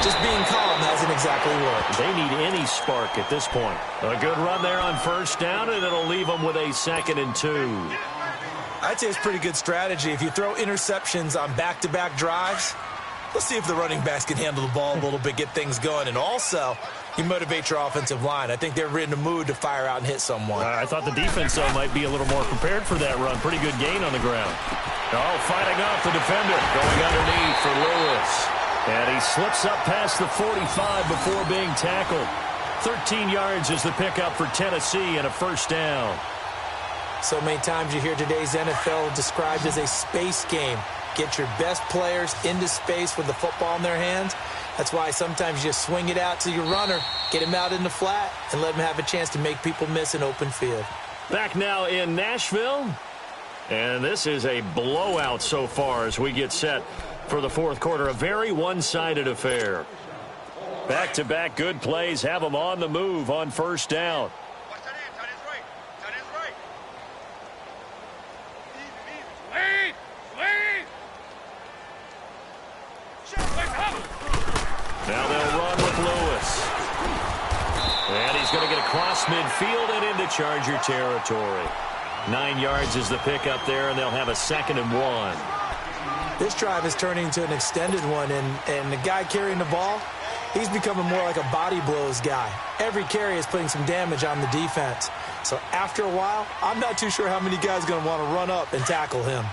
[SPEAKER 3] just being calm hasn't exactly worked.
[SPEAKER 2] They need any spark at this point. A good run there on 1st down, and it'll leave them with a 2nd and 2.
[SPEAKER 3] I'd say it's pretty good strategy. If you throw interceptions on back-to-back drives, let's see if the running backs can handle the ball a little bit, get things going. And also, you motivate your offensive line. I think they're in the mood to fire out and hit someone.
[SPEAKER 2] I thought the defense, though, might be a little more prepared for that run. Pretty good gain on the ground. Oh, fighting off the defender. Going underneath for Lewis. And he slips up past the 45 before being tackled. 13 yards is the pickup for Tennessee and a 1st down.
[SPEAKER 3] So many times you hear today's NFL described as a space game. Get your best players into space with the football in their hands. That's why sometimes you swing it out to your runner, get him out in the flat, and let him have a chance to make people miss an open field.
[SPEAKER 2] Back now in Nashville. And this is a blowout so far as we get set for the fourth quarter. A very one-sided affair. Back-to-back good plays have them on the move on first down. Now they'll run with Lewis. And he's going to get across midfield and into Charger territory. 9 yards is the pickup there, and they'll have a 2nd and 1.
[SPEAKER 3] This drive is turning into an extended one, and the guy carrying the ball, he's becoming more like a body blows guy. Every carry is putting some damage on the defense. So after a while, I'm not too sure how many guys are going to want to run up and tackle him.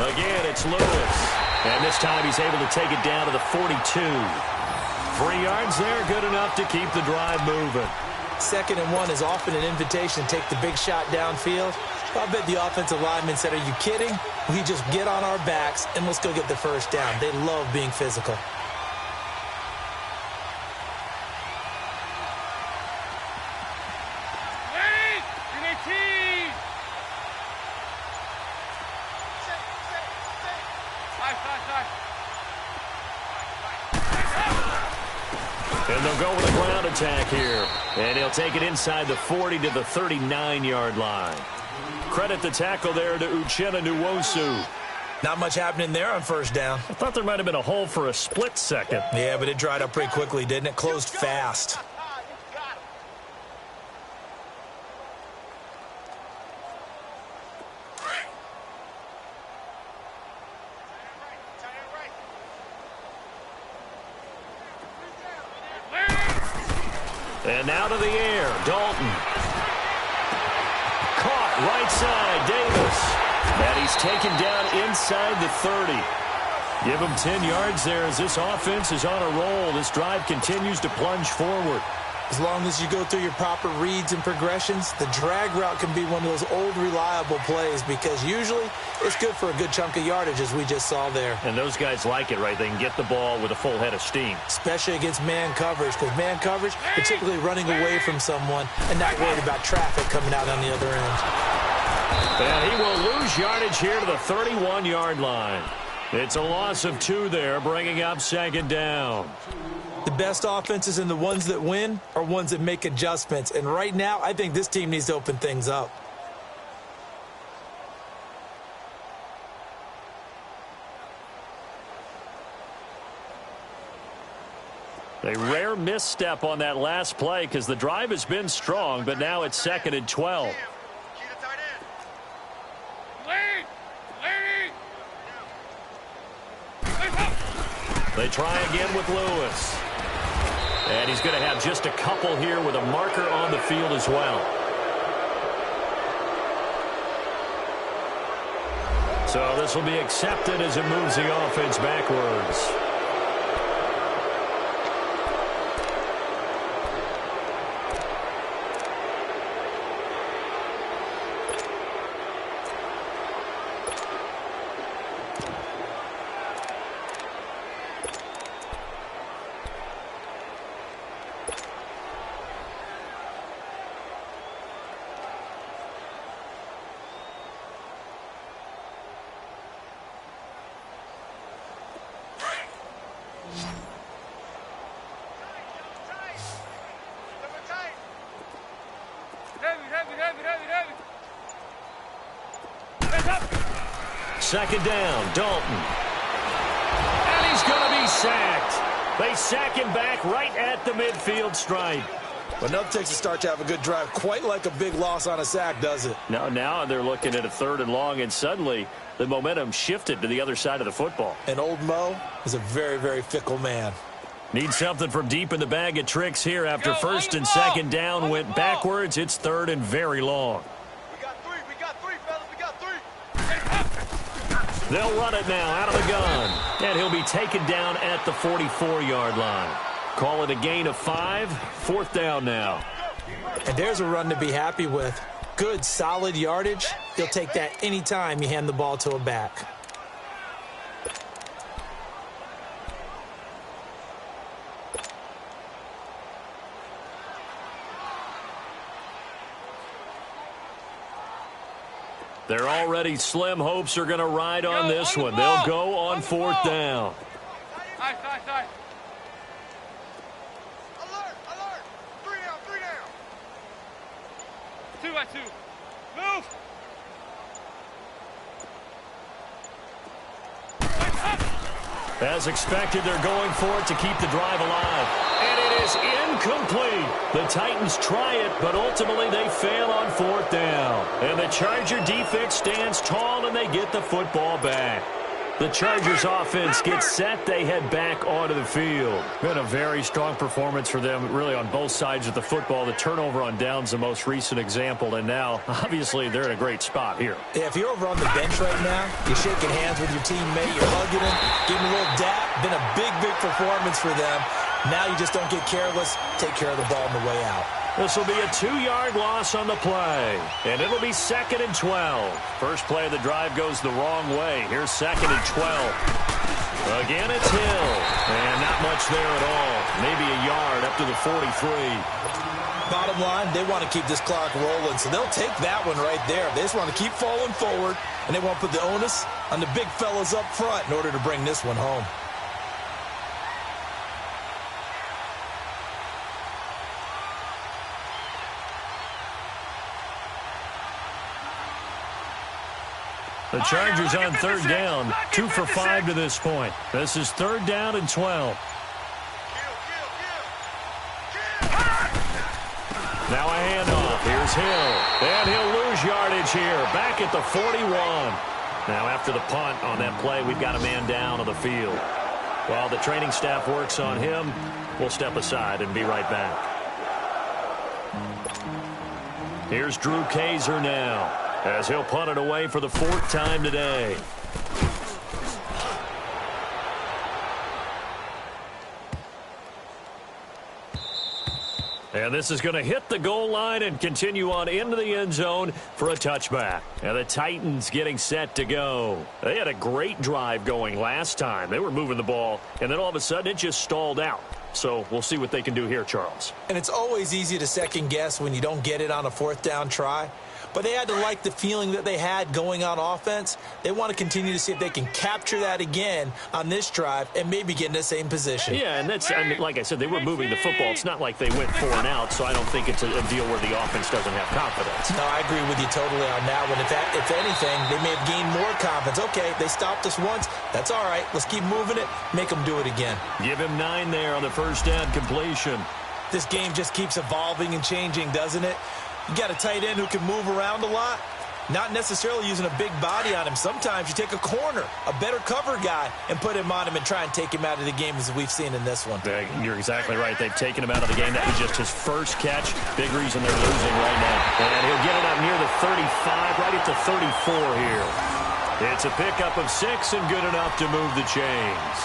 [SPEAKER 2] Again, it's Lewis. And this time he's able to take it down to the 42. 3 yards there, good enough to keep the drive moving.
[SPEAKER 3] 2nd and 1 is often an invitation to take the big shot downfield. I bet the offensive lineman said, are you kidding? We just get on our backs and let's go get the first down. They love being physical.
[SPEAKER 2] And they'll go with a ground attack here. And he'll take it inside the 40 to the 39-yard line. Credit the tackle there to Uchenna Nwosu.
[SPEAKER 3] Not much happening there on first down.
[SPEAKER 2] I thought there might have been a hole for a split second.
[SPEAKER 3] Yeah, but it dried up pretty quickly, didn't it? Closed fast.
[SPEAKER 2] And now to the air, Dalton. Caught right side, Davis. And he's taken down inside the 30. Give him 10 yards there as this offense is on a roll. This drive continues to plunge forward.
[SPEAKER 3] As long as you go through your proper reads and progressions, the drag route can be one of those old reliable plays because usually it's good for a good chunk of yardage as we just saw there.
[SPEAKER 2] And those guys like it, right? They can get the ball with a full head of steam.
[SPEAKER 3] Especially against man coverage because man coverage, particularly running away from someone and not worried about traffic coming out on the other end.
[SPEAKER 2] And he will lose yardage here to the 31-yard line. It's a loss of 2 there, bringing up 2nd down.
[SPEAKER 3] The best offenses and the ones that win are ones that make adjustments. And right now, I think this team needs to open things up.
[SPEAKER 2] A rare misstep on that last play because the drive has been strong, but now it's 2nd and 12. They try again with Lewis. And he's going to have just a couple here with a marker on the field as well. So this will be accepted as it moves the offense backwards. Second down, Dalton. And he's going to be sacked. They sack him back right at the midfield stripe.
[SPEAKER 3] But enough takes a start to have a good drive. Quite like a big loss on a sack, does it?
[SPEAKER 2] Now they're looking at a 3rd and long, and suddenly the momentum shifted to the other side of the football.
[SPEAKER 3] And old Mo is a very, very fickle man.
[SPEAKER 2] Need something from deep in the bag of tricks here after 1st and 2nd down went backwards. It's 3rd and very long.
[SPEAKER 4] We got three, fellas. We got 3.
[SPEAKER 2] They'll run it now out of the gun. And he'll be taken down at the 44-yard line. Call it a gain of 5. 4th down now.
[SPEAKER 3] And there's a run to be happy with. Good, solid yardage. He'll take that anytime you hand the ball to a back.
[SPEAKER 2] Their already slim hopes are going to ride on this one. They'll go on fourth down.
[SPEAKER 4] Nice.
[SPEAKER 5] Alert! 3 down!
[SPEAKER 4] 2 by 2. Move!
[SPEAKER 2] As expected, they're going for it to keep the drive alive. And it is incomplete. The Titans try it, but ultimately they fail on fourth down. And the Charger defense stands tall, and they get the football back. The Chargers offense gets set. They head back onto the field. Been a very strong performance for them, really, on both sides of the football. The turnover on downs, the most recent example, and now, obviously, they're in a great spot here.
[SPEAKER 3] Yeah, if you're over on the bench right now, you're shaking hands with your teammate, you're hugging him, giving him a little dap. Been a big performance for them. Now you just don't get careless. Take care of the ball on the way out.
[SPEAKER 2] This will be a 2-yard loss on the play, and it'll be 2nd and 12. First play of the drive goes the wrong way. Here's 2nd and 12. Again, it's Hill, and not much there at all. Maybe a yard up to the 43.
[SPEAKER 3] Bottom line, they want to keep this clock rolling, so they'll take that one right there. They just want to keep falling forward, and they want to put the onus on the big fellas up front in order to bring this one home.
[SPEAKER 2] The Chargers on third down, 2 for 5 to this point. This is 3rd down and 12. Now a handoff. Here's Hill. And he'll lose yardage here. Back at the 41. Now after the punt on that play, we've got a man down on the field. While the training staff works on him, we'll step aside and be right back. Here's Drew Kaiser now, as he'll punt it away for the 4th time today. And this is going to hit the goal line and continue on into the end zone for a touchback. And the Titans getting set to go. They had a great drive going last time. They were moving the ball, and then all of a sudden it just stalled out. So we'll see what they can do here, Charles.
[SPEAKER 3] And it's always easy to second guess when you don't get it on a 4th down try. But they had to like the feeling that they had going on offense. They want to continue to see if they can capture that again on this drive and maybe get in the same position.
[SPEAKER 2] Yeah, and that's, I mean, like I said, they were moving the football. It's not like they went 4 and out, so I don't think it's a deal where the offense doesn't have confidence.
[SPEAKER 3] No, I agree with you totally on that one. If anything, they may have gained more confidence. Okay, they stopped us once. That's all right. Let's keep moving it. Make them do it again.
[SPEAKER 2] Give him 9 there on the 1st down completion.
[SPEAKER 3] This game just keeps evolving and changing, doesn't it? You got a tight end who can move around a lot, not necessarily using a big body on him. Sometimes you take a corner, a better cover guy, and put him on him and try and take him out of the game, as we've seen in this one.
[SPEAKER 2] You're exactly right. They've taken him out of the game. That was just his first catch. Big reason they're losing right now. And he'll get it up near the 35, right at the 34 here. It's a pickup of 6 and good enough to move the chains.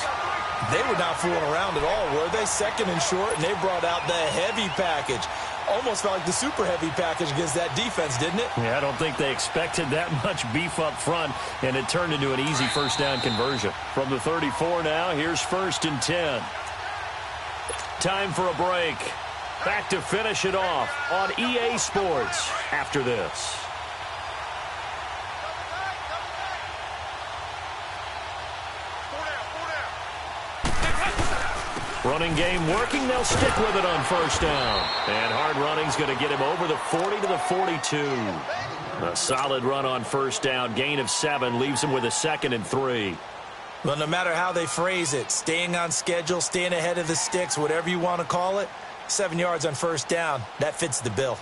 [SPEAKER 3] They were not fooling around at all, were they? 2nd and short, and they brought out the heavy package. Almost felt like the super heavy package against that defense, didn't it?
[SPEAKER 2] Yeah, I don't think they expected that much beef up front, and it turned into an easy 1st down conversion. From the 34 now, here's 1st and 10. Time for a break. Back to finish it off on EA Sports after this. Running game working. They'll stick with it on 1st down. And hard running's going to get him over the 40 to the 42. A solid run on 1st down. Gain of 7 leaves him with a 2nd and 3.
[SPEAKER 3] Well, no matter how they phrase it, staying on schedule, staying ahead of the sticks, whatever you want to call it, 7 yards on 1st down, that fits the bill.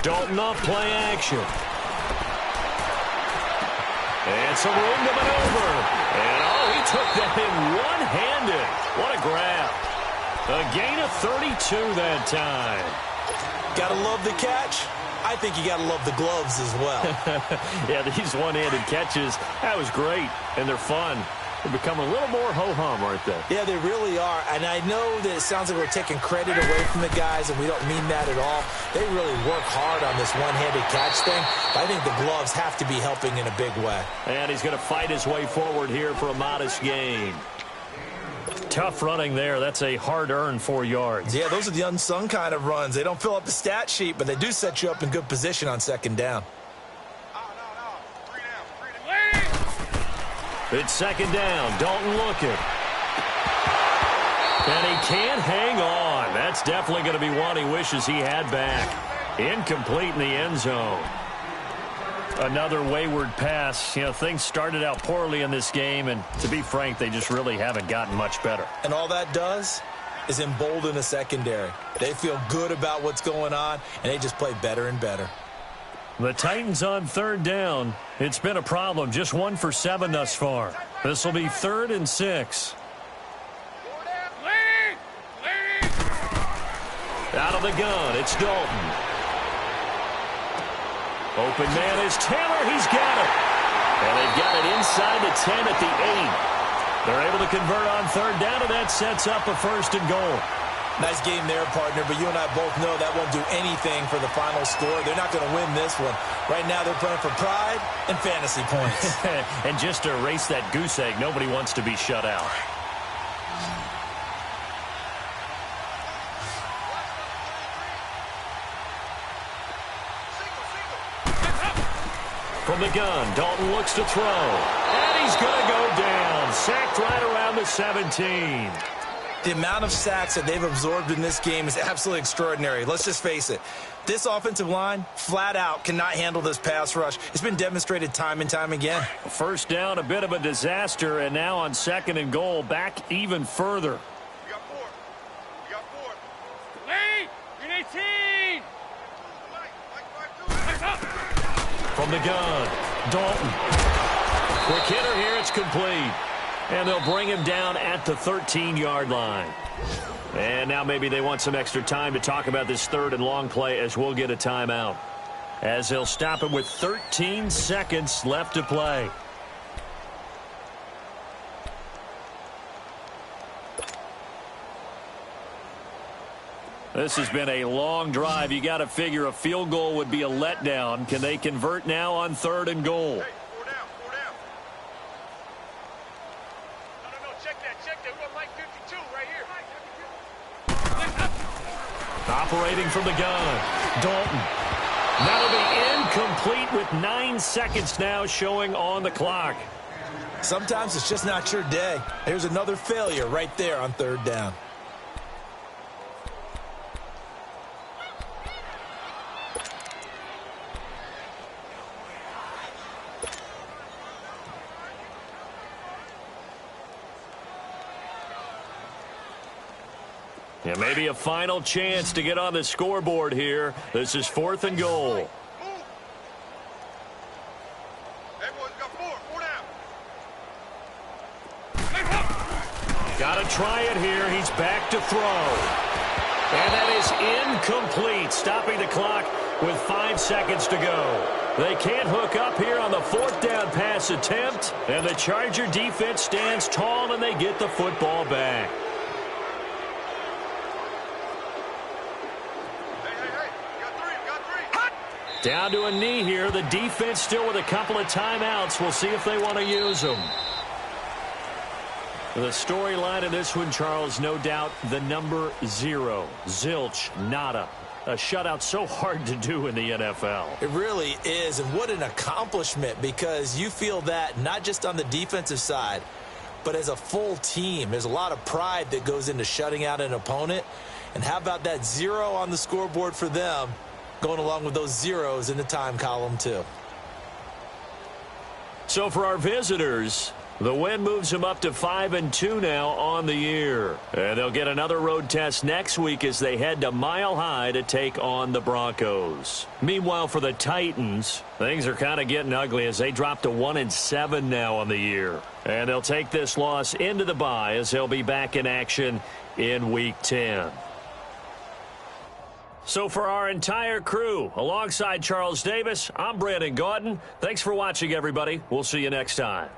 [SPEAKER 2] Dalton off play action. And some room to maneuver. And, oh, he took that in one-handed. What a grab. A gain of 32 that time.
[SPEAKER 3] Gotta love the catch. I think you gotta love the gloves as well.
[SPEAKER 2] Yeah, these one-handed catches, that was great, and they're fun. They're becoming a little more ho-hum, aren't they?
[SPEAKER 3] Yeah, they really are. And I know that it sounds like we're taking credit away from the guys, and we don't mean that at all. They really work hard on this one-handed catch thing. But I think the gloves have to be helping in a big way.
[SPEAKER 2] And he's going to fight his way forward here for a modest gain. Tough running there. That's a hard-earned 4 yards.
[SPEAKER 3] Yeah, those are the unsung kind of runs. They don't fill up the stat sheet, but they do set you up in good position on second down.
[SPEAKER 2] It's second down. Dalton looking. And he can't hang on. That's definitely going to be one he wishes he had back. Incomplete in the end zone. Another wayward pass. You know, things started out poorly in this game, and to be frank, they just really haven't gotten much better.
[SPEAKER 3] And all that does is embolden the secondary. They feel good about what's going on, and they just play better and better.
[SPEAKER 2] The Titans on third down. It's been a problem. Just 1 for 7 thus far. This will be 3rd and 6. Out of the gun, it's Dalton. Open man is Taylor. He's got it. And they've got it inside the 10 at the 8. They're able to convert on third down, and that sets up a 1st and goal.
[SPEAKER 3] Nice game there, partner, but you and I both know that won't do anything for the final score. They're not going to win this one. Right now, they're playing for pride and fantasy points.
[SPEAKER 2] And just to erase that goose egg, nobody wants to be shut out. From the gun, Dalton looks to throw. And he's going to go down. Sacked right around the 17.
[SPEAKER 3] The amount of sacks that they've absorbed in this game is absolutely extraordinary. Let's just face it. This offensive line, flat out, cannot handle this pass rush. It's been demonstrated time and time again.
[SPEAKER 2] First down, a bit of a disaster, and now on 2nd and goal, back even further.
[SPEAKER 5] We got 4. We got 4.
[SPEAKER 4] Lee, you're 18.
[SPEAKER 2] From the gun, Dalton. Quick hitter here, it's complete. And they'll bring him down at the 13-yard line. And now maybe they want some extra time to talk about this 3rd and long play as we'll get a timeout. As they'll stop him with 13 seconds left to play. This has been a long drive. You got to figure a field goal would be a letdown. Can they convert now on 3rd and goal?
[SPEAKER 5] Hey, 4 down, 4 down. No, check that. We got Mike 52 right here.
[SPEAKER 2] Operating from the gun, Dalton. That'll be incomplete with 9 seconds now showing on the clock.
[SPEAKER 3] Sometimes it's just not your day. There's another failure right there on 3rd down.
[SPEAKER 2] Yeah, maybe a final chance to get on the scoreboard here. This is 4th and goal.
[SPEAKER 5] Move. Hey, boys, we got 4 down.
[SPEAKER 2] Got to try it here. He's back to throw. And that is incomplete, stopping the clock with 5 seconds to go. They can't hook up here on the 4th down pass attempt. And the Charger defense stands tall, and they get the football back. Down to a knee here. The defense still with a couple of timeouts. We'll see if they want to use them. The storyline of this one, Charles, no doubt the number 0. Zilch, nada. A shutout so hard to do in the NFL.
[SPEAKER 3] It really is, and what an accomplishment, because you feel that not just on the defensive side, but as a full team. There's a lot of pride that goes into shutting out an opponent. And how about that 0 on the scoreboard for them, going along with those zeros in the time column, too.
[SPEAKER 2] So for our visitors, the win moves them up to 5-2 now on the year. And they'll get another road test next week as they head to Mile High to take on the Broncos. Meanwhile, for the Titans, things are kind of getting ugly as they drop to 1-7 now on the year. And they'll take this loss into the bye as they'll be back in action in Week 10. So for our entire crew, alongside Charles Davis, I'm Brandon Gaudin. Thanks for watching, everybody. We'll see you next time.